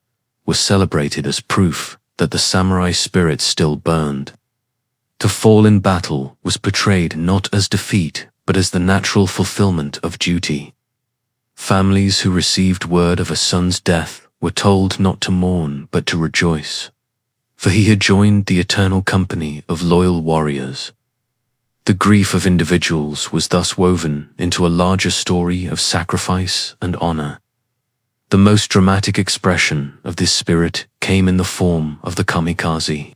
were celebrated as proof that the samurai spirit still burned. To fall in battle was portrayed not as defeat, but as the natural fulfillment of duty. Families who received word of a son's death were told not to mourn but to rejoice, for he had joined the eternal company of loyal warriors. The grief of individuals was thus woven into a larger story of sacrifice and honor. The most dramatic expression of this spirit came in the form of the kamikaze,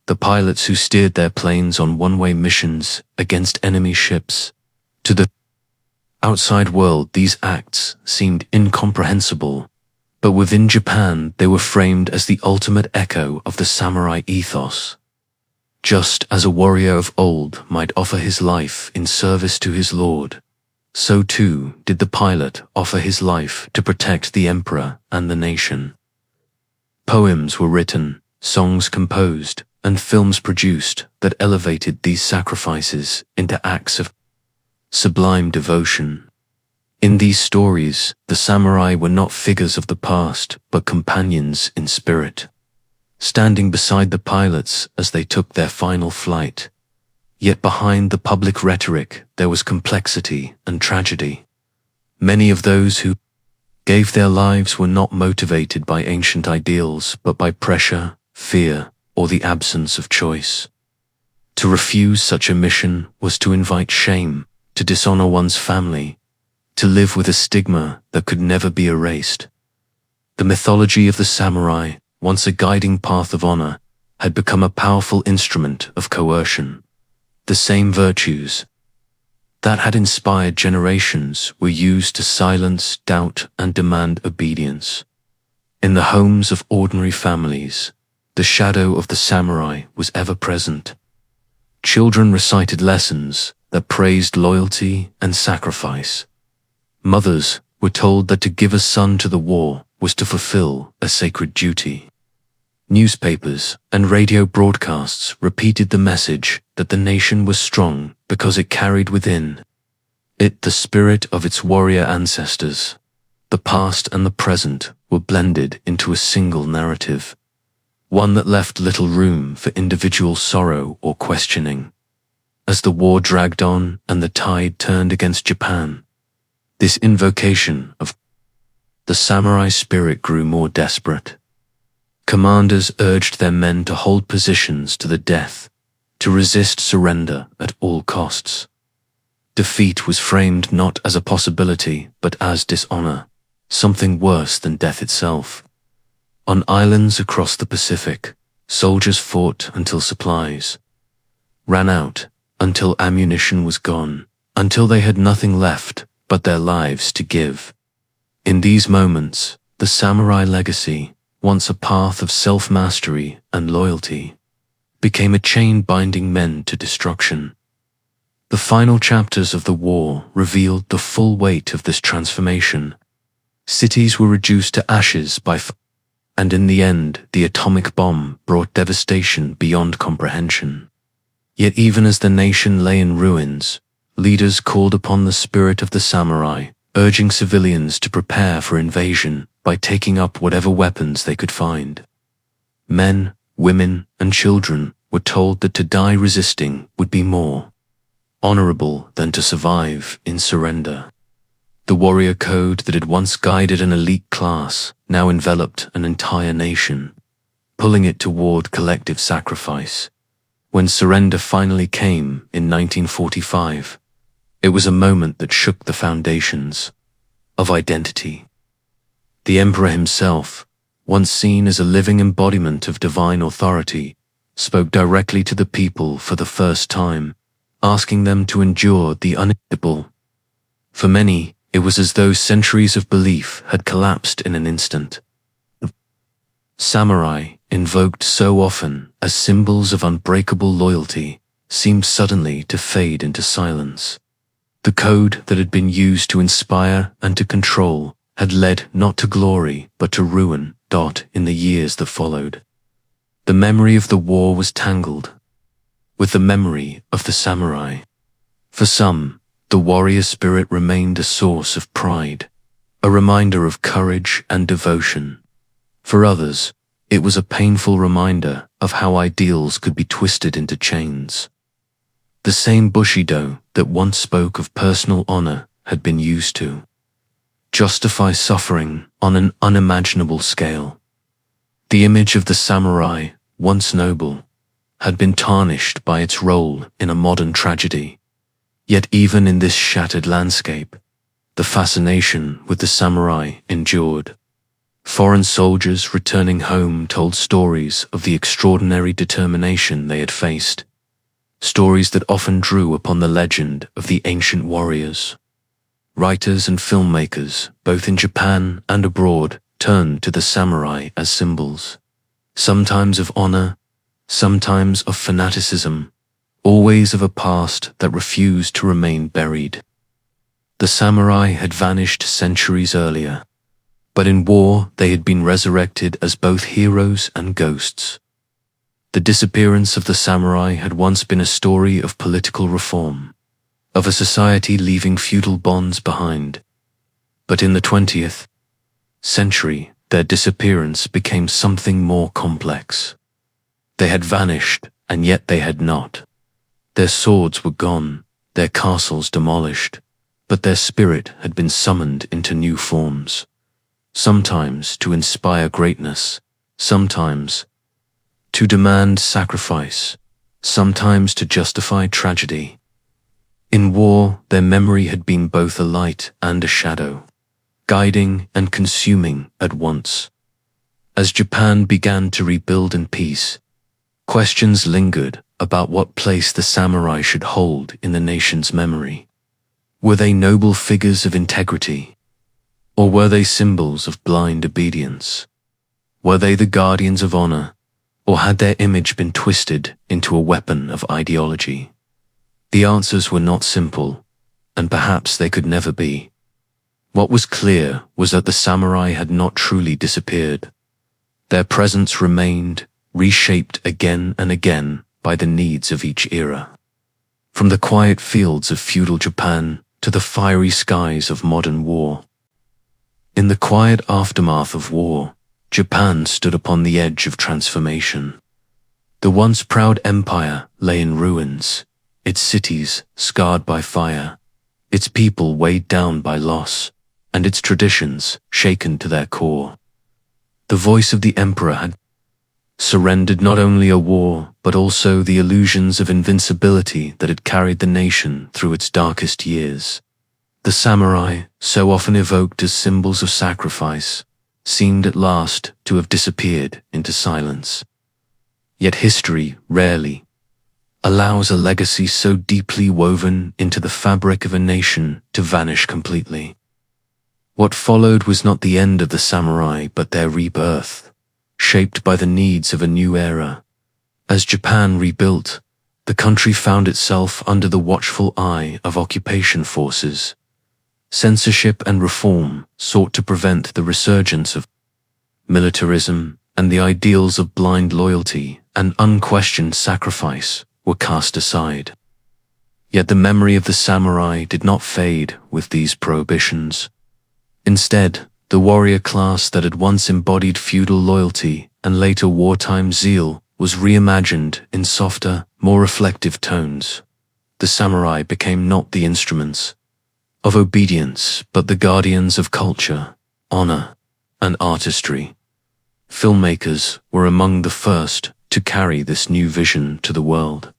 the pilots who steered their planes on one-way missions against enemy ships. To the outside world, these acts seemed incomprehensible, but within Japan they were framed as the ultimate echo of the samurai ethos. Just as a warrior of old might offer his life in service to his lord, so too did the pilot offer his life to protect the emperor and the nation. Poems were written, songs composed, and films produced that elevated these sacrifices into acts of sublime devotion. In these stories, the samurai were not figures of the past, but companions in spirit, standing beside the pilots as they took their final flight. Yet behind the public rhetoric, there was complexity and tragedy. Many of those who gave their lives were not motivated by ancient ideals, but by pressure, fear, or the absence of choice. To refuse such a mission was to invite shame, to dishonor one's family, to live with a stigma that could never be erased. The mythology of the samurai, once a guiding path of honor, had become a powerful instrument of coercion. The same virtues that had inspired generations were used to silence doubt and demand obedience. In the homes of ordinary families, the shadow of the samurai was ever present. Children recited lessons that praised loyalty and sacrifice. Mothers were told that to give a son to the war was to fulfill a sacred duty. Newspapers and radio broadcasts repeated the message that the nation was strong because it carried within it the spirit of its warrior ancestors. The past and the present were blended into a single narrative, one that left little room for individual sorrow or questioning. As the war dragged on and the tide turned against Japan, this invocation of the samurai spirit grew more desperate. Commanders urged their men to hold positions to the death, to resist surrender at all costs. Defeat was framed not as a possibility, but as dishonor, something worse than death itself. On islands across the Pacific, soldiers fought until supplies ran out, until ammunition was gone, until they had nothing left but their lives to give. In these moments, the samurai legacy, once a path of self-mastery and loyalty, became a chain binding men to destruction. The final chapters of the war revealed the full weight of this transformation. Cities were reduced to ashes by fire, and in the end, the atomic bomb brought devastation beyond comprehension. Yet even as the nation lay in ruins, leaders called upon the spirit of the samurai, urging civilians to prepare for invasion by taking up whatever weapons they could find. Men, women, and children were told that to die resisting would be more honorable than to survive in surrender. The warrior code that had once guided an elite class now enveloped an entire nation, pulling it toward collective sacrifice. When surrender finally came in 1945, it was a moment that shook the foundations of identity. The emperor himself, once seen as a living embodiment of divine authority, spoke directly to the people for the first time, asking them to endure the inevitable. For many, it was as though centuries of belief had collapsed in an instant. Samurai, invoked so often as symbols of unbreakable loyalty, seemed suddenly to fade into silence. The code that had been used to inspire and to control had led not to glory but to ruin. In the years that followed, the memory of the war was tangled with the memory of the samurai. For some, the warrior spirit remained a source of pride, a reminder of courage and devotion. For others, it was a painful reminder of how ideals could be twisted into chains. The same Bushidō that once spoke of personal honor had been used to justify suffering on an unimaginable scale. The image of the samurai, once noble, had been tarnished by its role in a modern tragedy. Yet even in this shattered landscape, the fascination with the samurai endured. Foreign soldiers returning home told stories of the extraordinary determination they had faced, stories that often drew upon the legend of the ancient warriors. Writers and filmmakers, both in Japan and abroad, turned to the samurai as symbols, sometimes of honor, sometimes of fanaticism, always of a past that refused to remain buried. The samurai had vanished centuries earlier, but in war they had been resurrected as both heroes and ghosts. The disappearance of the samurai had once been a story of political reform, of a society leaving feudal bonds behind. But in the 20th century, their disappearance became something more complex. They had vanished, and yet they had not. Their swords were gone, their castles demolished, but their spirit had been summoned into new forms, sometimes to inspire greatness, sometimes to demand sacrifice, sometimes to justify tragedy. In war, their memory had been both a light and a shadow, guiding and consuming at once. As Japan began to rebuild in peace, questions lingered about what place the samurai should hold in the nation's memory. Were they noble figures of integrity? Or were they symbols of blind obedience? Were they the guardians of honor? Or had their image been twisted into a weapon of ideology? The answers were not simple, and perhaps they could never be. What was clear was that the samurai had not truly disappeared. Their presence remained, reshaped again and again by the needs of each era. From the quiet fields of feudal Japan to the fiery skies of modern war. In the quiet aftermath of war, Japan stood upon the edge of transformation. The once proud empire lay in ruins, its cities scarred by fire, its people weighed down by loss, and its traditions shaken to their core. The voice of the emperor had surrendered not only a war, but also the illusions of invincibility that had carried the nation through its darkest years. The samurai, so often evoked as symbols of sacrifice, seemed at last to have disappeared into silence. Yet history rarely allows a legacy so deeply woven into the fabric of a nation to vanish completely. What followed was not the end of the samurai, but their rebirth, shaped by the needs of a new era. As Japan rebuilt, the country found itself under the watchful eye of occupation forces. Censorship and reform sought to prevent the resurgence of militarism, and the ideals of blind loyalty and unquestioned sacrifice were cast aside. Yet the memory of the samurai did not fade with these prohibitions. Instead, the warrior class that had once embodied feudal loyalty and later wartime zeal was reimagined in softer, more reflective tones. The samurai became not the instruments of obedience, but the guardians of culture, honor, and artistry. Filmmakers were among the first to carry this new vision to the world.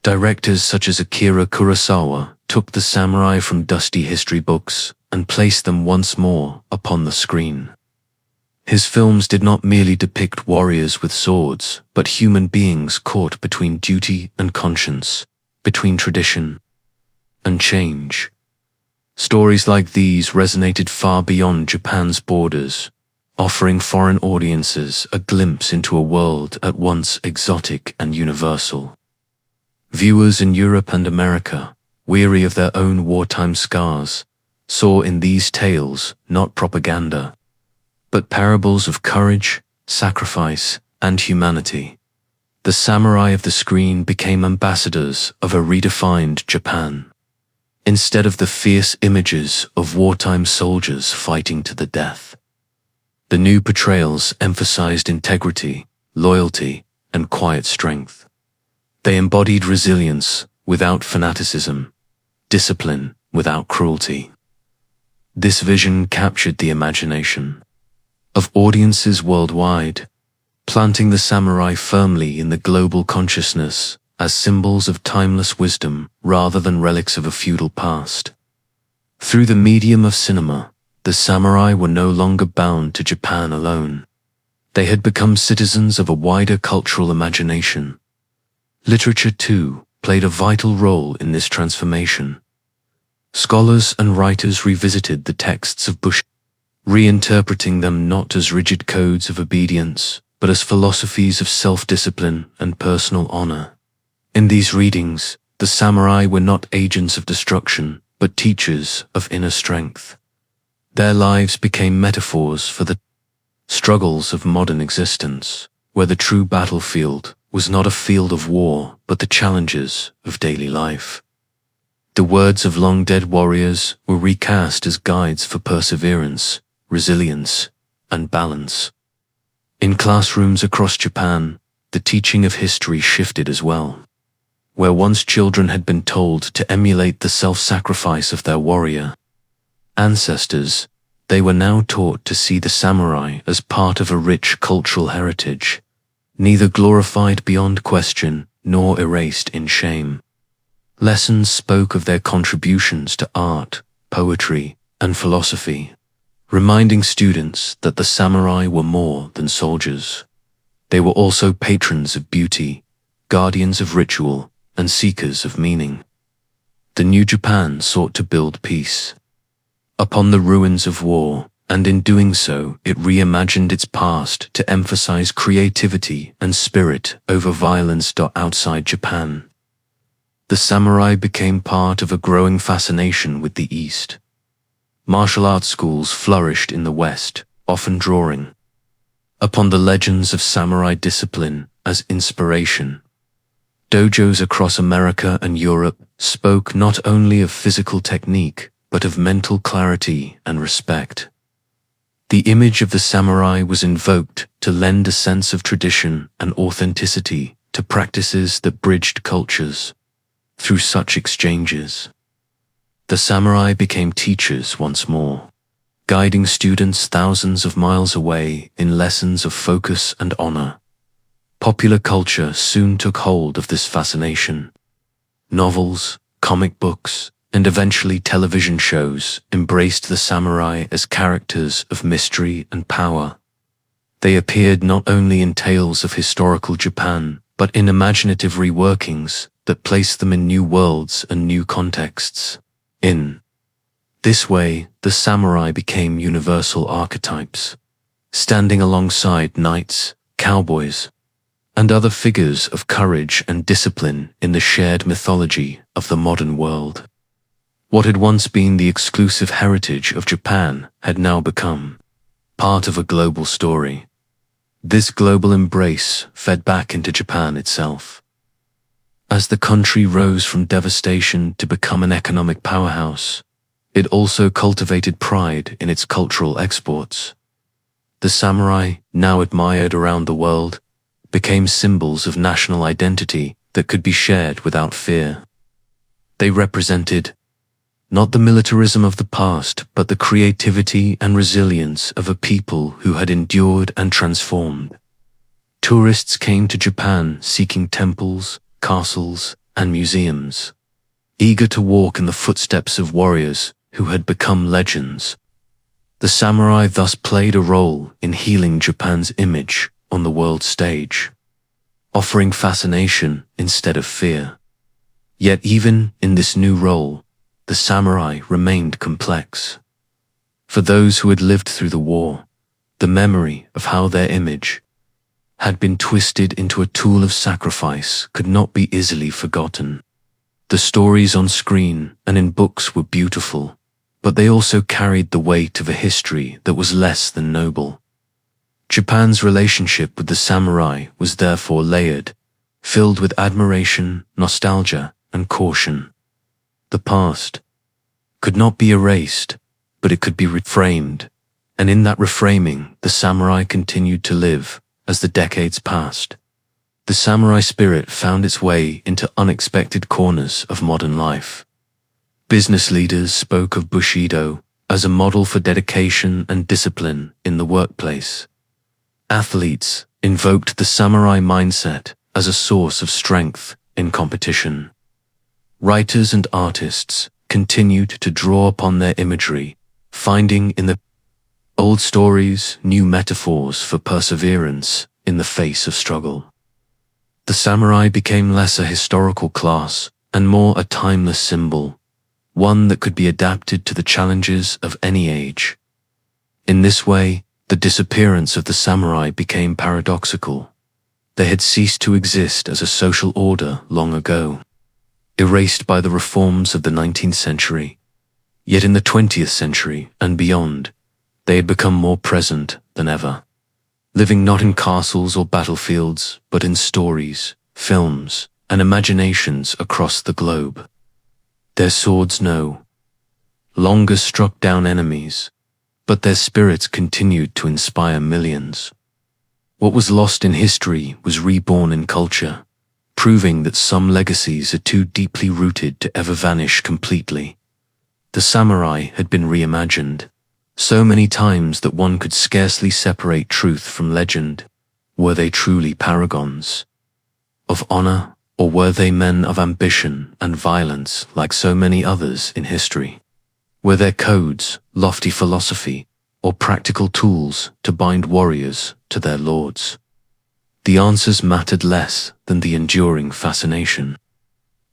Directors such as Akira Kurosawa took the samurai from dusty history books and placed them once more upon the screen. His films did not merely depict warriors with swords, but human beings caught between duty and conscience, between tradition and change. Stories like these resonated far beyond Japan's borders, offering foreign audiences a glimpse into a world at once exotic and universal. Viewers in Europe and America, weary of their own wartime scars, saw in these tales not propaganda, but parables of courage, sacrifice, and humanity. The samurai of the screen became ambassadors of a redefined Japan. Instead of the fierce images of wartime soldiers fighting to the death, the new portrayals emphasized integrity, loyalty, and quiet strength. They embodied resilience without fanaticism, discipline without cruelty. This vision captured the imagination of audiences worldwide, planting the samurai firmly in the global consciousness as symbols of timeless wisdom rather than relics of a feudal past. Through the medium of cinema, the samurai were no longer bound to Japan alone. They had become citizens of a wider cultural imagination. Literature, too, played a vital role in this transformation. Scholars and writers revisited the texts of Bushidō, reinterpreting them not as rigid codes of obedience, but as philosophies of self-discipline and personal honor. In these readings, the samurai were not agents of destruction, but teachers of inner strength. Their lives became metaphors for the struggles of modern existence, where the true battlefield was not a field of war, but the challenges of daily life. The words of long-dead warriors were recast as guides for perseverance, resilience, and balance. In classrooms across Japan, the teaching of history shifted as well. Where once children had been told to emulate the self-sacrifice of their warrior ancestors, they were now taught to see the samurai as part of a rich cultural heritage, neither glorified beyond question nor erased in shame. Lessons spoke of their contributions to art, poetry, and philosophy, reminding students that the samurai were more than soldiers. They were also patrons of beauty, guardians of ritual, and seekers of meaning. The new Japan sought to build peace upon the ruins of war, and in doing so, it reimagined its past to emphasize creativity and spirit over violence. Outside Japan, the samurai became part of a growing fascination with the East. Martial arts schools flourished in the West, often drawing upon the legends of samurai discipline as inspiration. Dojos across America and Europe spoke not only of physical technique, but of mental clarity and respect. The image of the samurai was invoked to lend a sense of tradition and authenticity to practices that bridged cultures. Through such exchanges, the samurai became teachers once more, guiding students thousands of miles away in lessons of focus and honor. Popular culture soon took hold of this fascination. Novels, comic books, and eventually television shows embraced the samurai as characters of mystery and power. They appeared not only in tales of historical Japan, but in imaginative reworkings that placed them in new worlds and new contexts. In this way, the samurai became universal archetypes, standing alongside knights, cowboys, and other figures of courage and discipline in the shared mythology of the modern world. What had once been the exclusive heritage of Japan had now become part of a global story. This global embrace fed back into Japan itself. As the country rose from devastation to become an economic powerhouse, it also cultivated pride in its cultural exports. The samurai, now admired around the world, became symbols of national identity that could be shared without fear. They represented not the militarism of the past, but the creativity and resilience of a people who had endured and transformed. Tourists came to Japan seeking temples, castles, and museums, eager to walk in the footsteps of warriors who had become legends. The samurai thus played a role in healing Japan's image on the world stage, offering fascination instead of fear. Yet even in this new role, the samurai remained complex. For those who had lived through the war, the memory of how their image had been twisted into a tool of sacrifice could not be easily forgotten. The stories on screen and in books were beautiful, but they also carried the weight of a history that was less than noble. Japan's relationship with the samurai was therefore layered, filled with admiration, nostalgia, and caution. The past could not be erased, but it could be reframed, and in that reframing, the samurai continued to live as the decades passed. The samurai spirit found its way into unexpected corners of modern life. Business leaders spoke of Bushidō as a model for dedication and discipline in the workplace. Athletes invoked the samurai mindset as a source of strength in competition. Writers and artists continued to draw upon their imagery, finding in the old stories new metaphors for perseverance in the face of struggle. The samurai became less a historical class and more a timeless symbol, one that could be adapted to the challenges of any age. In this way, the disappearance of the samurai became paradoxical. They had ceased to exist as a social order long ago, erased by the reforms of the 19th century. Yet in the 20th century and beyond, they had become more present than ever, living not in castles or battlefields, but in stories, films, and imaginations across the globe. Their swords no longer struck down enemies, but their spirits continued to inspire millions. What was lost in history was reborn in culture, proving that some legacies are too deeply rooted to ever vanish completely. The samurai had been reimagined, so many times that one could scarcely separate truth from legend. Were they truly paragons of honor, Or were they men of ambition and violence like so many others in history? Were their codes lofty philosophy or practical tools to bind warriors to their lords? The answers mattered less than the enduring fascination.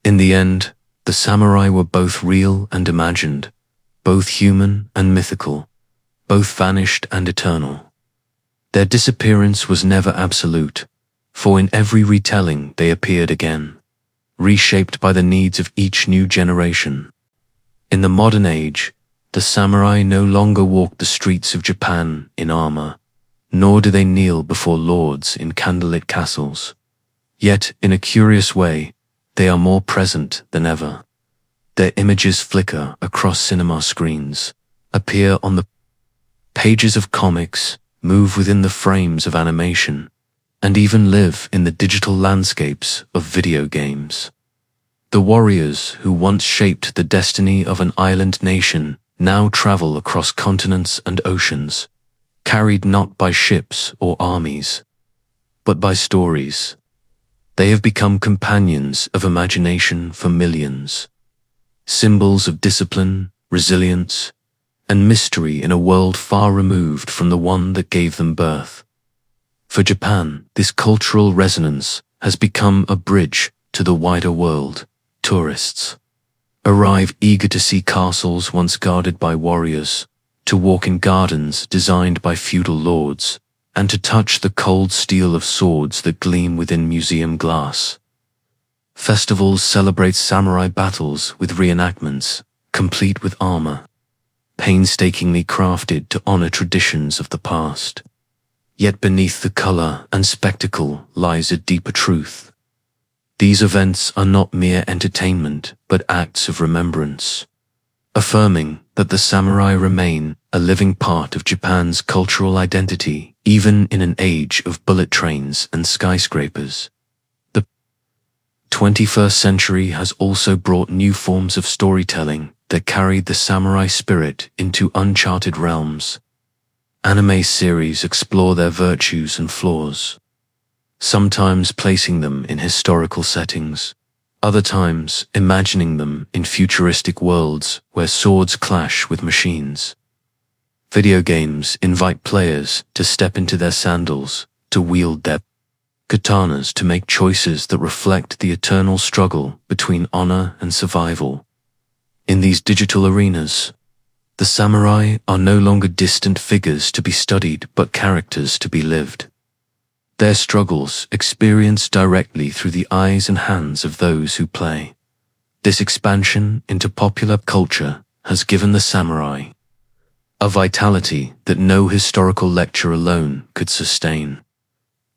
In the end, the samurai were both real and imagined, both human and mythical, both vanished and eternal. Their disappearance was never absolute, for in every retelling they appeared again, reshaped by the needs of each new generation. In the modern age, the samurai no longer walk the streets of Japan in armor, nor do they kneel before lords in candlelit castles. Yet, in a curious way, they are more present than ever. Their images flicker across cinema screens, appear on the pages of comics, move within the frames of animation, and even live in the digital landscapes of video games. The warriors who once shaped the destiny of an island nation now travel across continents and oceans, carried not by ships or armies, but by stories. They have become companions of imagination for millions, symbols of discipline, resilience, and mystery in a world far removed from the one that gave them birth. For Japan, this cultural resonance has become a bridge to the wider world. Tourists arrive eager to see castles once guarded by warriors, to walk in gardens designed by feudal lords, and to touch the cold steel of swords that gleam within museum glass. Festivals celebrate samurai battles with reenactments, complete with armor, painstakingly crafted to honor traditions of the past. Yet beneath the color and spectacle lies a deeper truth. These events are not mere entertainment, but acts of remembrance, affirming that the samurai remain a living part of Japan's cultural identity, even in an age of bullet trains and skyscrapers. The 21st century has also brought new forms of storytelling that carry the samurai spirit into uncharted realms. Anime series explore their virtues and flaws, sometimes placing them in historical settings, other times imagining them in futuristic worlds where swords clash with machines. Video games invite players to step into their sandals, to wield their katanas, to make choices that reflect the eternal struggle between honor and survival. In these digital arenas, the samurai are no longer distant figures to be studied, but characters to be lived. Their struggles experienced directly through the eyes and hands of those who play. This expansion into popular culture has given the samurai a vitality that no historical lecture alone could sustain.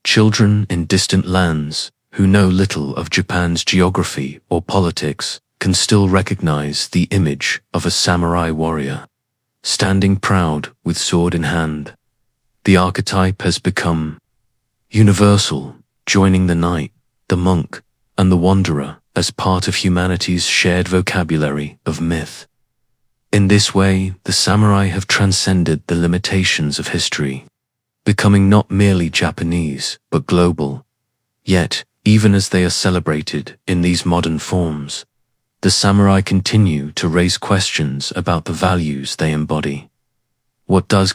Children in distant lands who know little of Japan's geography or politics can still recognize the image of a samurai warrior, standing proud with sword in hand. The archetype has become universal, joining the knight, the monk, and the wanderer as part of humanity's shared vocabulary of myth. In this way, the samurai have transcended the limitations of history, becoming not merely Japanese, but global. Yet, even as they are celebrated in these modern forms, the samurai continue to raise questions about the values they embody. What does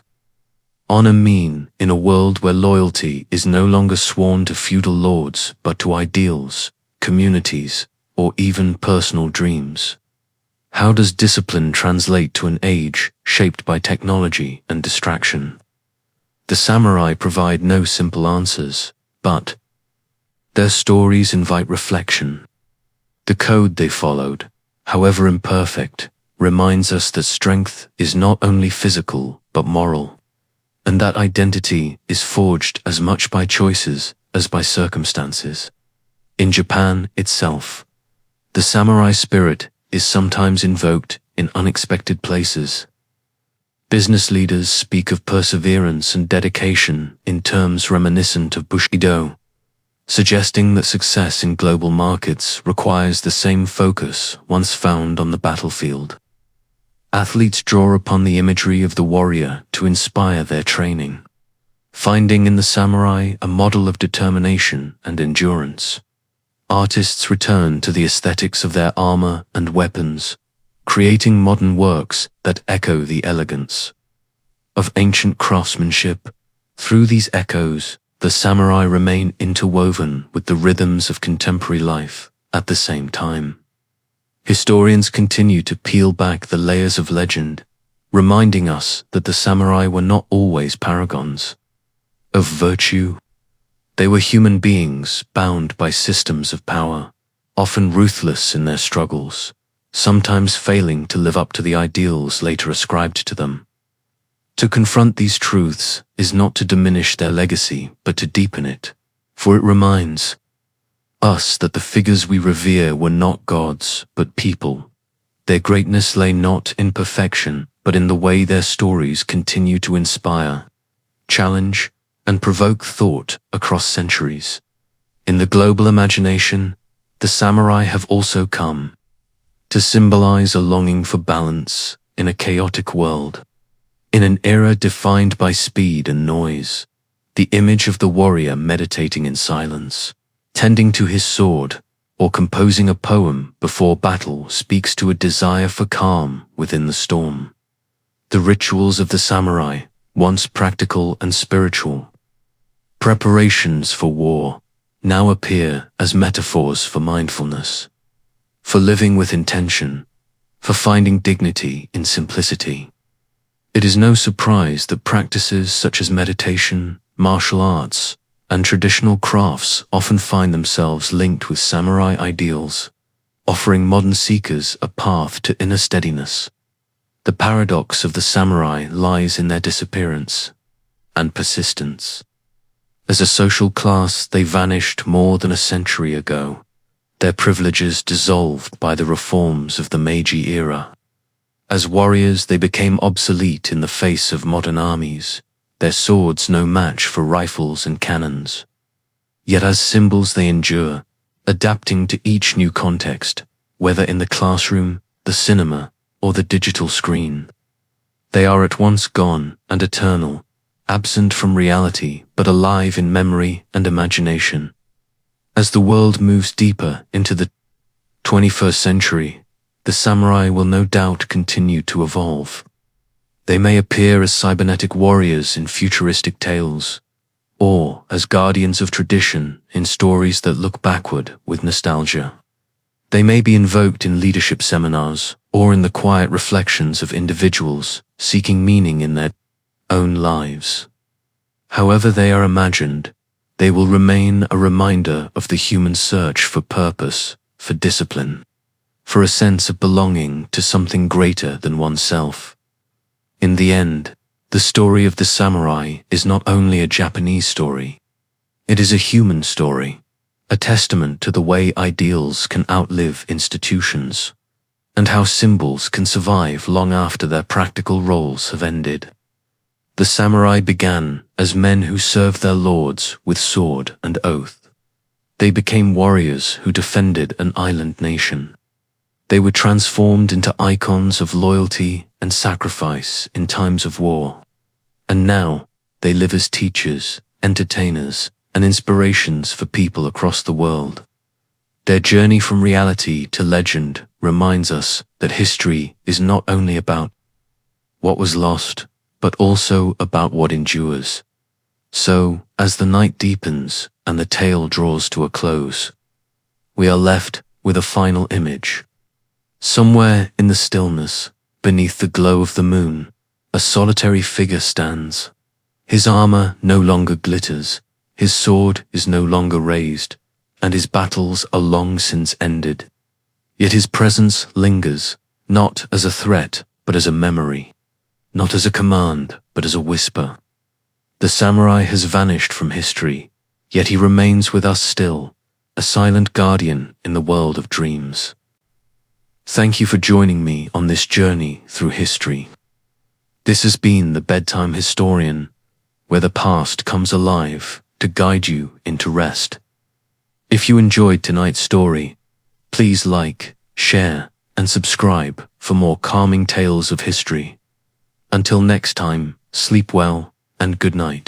honor mean in a world where loyalty is no longer sworn to feudal lords but to ideals, communities, or even personal dreams? How does discipline translate to an age shaped by technology and distraction? The samurai provide no simple answers, but their stories invite reflection. The code they followed, however imperfect, reminds us that strength is not only physical but moral, and that identity is forged as much by choices as by circumstances. In Japan itself, the samurai spirit is sometimes invoked in unexpected places. Business leaders speak of perseverance and dedication in terms reminiscent of Bushidō, suggesting that success in global markets requires the same focus once found on the battlefield. Athletes draw upon the imagery of the warrior to inspire their training, finding in the samurai a model of determination and endurance. artists return to the aesthetics of their armor and weapons, creating modern works that echo the elegance of ancient craftsmanship. Through these echoes, the samurai remain interwoven with the rhythms of contemporary life at the same time. Historians continue to peel back the layers of legend, reminding us that the samurai were not always paragons of virtue. They were human beings bound by systems of power, often ruthless in their struggles, sometimes failing to live up to the ideals later ascribed to them. To confront these truths is not to diminish their legacy, but to deepen it, for it reminds us that the figures we revere were not gods, but people. Their greatness lay not in perfection, but in the way their stories continue to inspire, challenge, and provoke thought across centuries. In the global imagination, the samurai have also come to symbolize a longing for balance in a chaotic world. In an era defined by speed and noise, the image of the warrior meditating in silence, tending to his sword, or composing a poem before battle speaks to a desire for calm within the storm. The rituals of the samurai, once practical and spiritual, preparations for war, now appear as metaphors for mindfulness, for living with intention, for finding dignity in simplicity. It is no surprise that practices such as meditation, martial arts, and traditional crafts often find themselves linked with samurai ideals, offering modern seekers a path to inner steadiness. The paradox of the samurai lies in their disappearance and persistence. As a social class, they vanished more than a century ago, their privileges dissolved by the reforms of the Meiji era. As warriors, they became obsolete in the face of modern armies, their swords no match for rifles and cannons. Yet as symbols they endure, adapting to each new context, whether in the classroom, the cinema, or the digital screen. They are at once gone and eternal, absent from reality but alive in memory and imagination. As the world moves deeper into the 21st century, the samurai will no doubt continue to evolve. They may appear as cybernetic warriors in futuristic tales, or as guardians of tradition in stories that look backward with nostalgia. They may be invoked in leadership seminars or in the quiet reflections of individuals seeking meaning in their own lives. However they are imagined, they will remain a reminder of the human search for purpose, for discipline, for a sense of belonging to something greater than oneself. In the end, the story of the samurai is not only a Japanese story. It is a human story, a testament to the way ideals can outlive institutions, and how symbols can survive long after their practical roles have ended. The samurai began as men who served their lords with sword and oath. They became warriors who defended an island nation. They were transformed into icons of loyalty and sacrifice in times of war. And now, they live as teachers, entertainers, and inspirations for people across the world. Their journey from reality to legend reminds us that history is not only about what was lost, but also about what endures. So, as the night deepens and the tale draws to a close, we are left with a final image. Somewhere in the stillness, beneath the glow of the moon, a solitary figure stands. His armor no longer glitters, his sword is no longer raised, and his battles are long since ended. Yet his presence lingers, not as a threat, but as a memory, not as a command, but as a whisper. The samurai has vanished from history, yet he remains with us still, a silent guardian in the world of dreams. Thank you for joining me on this journey through history. This has been the Bedtime Historian, where the past comes alive to guide you into rest. If you enjoyed tonight's story, please like, share, and subscribe for more calming tales of history. Until next time, sleep well and good night.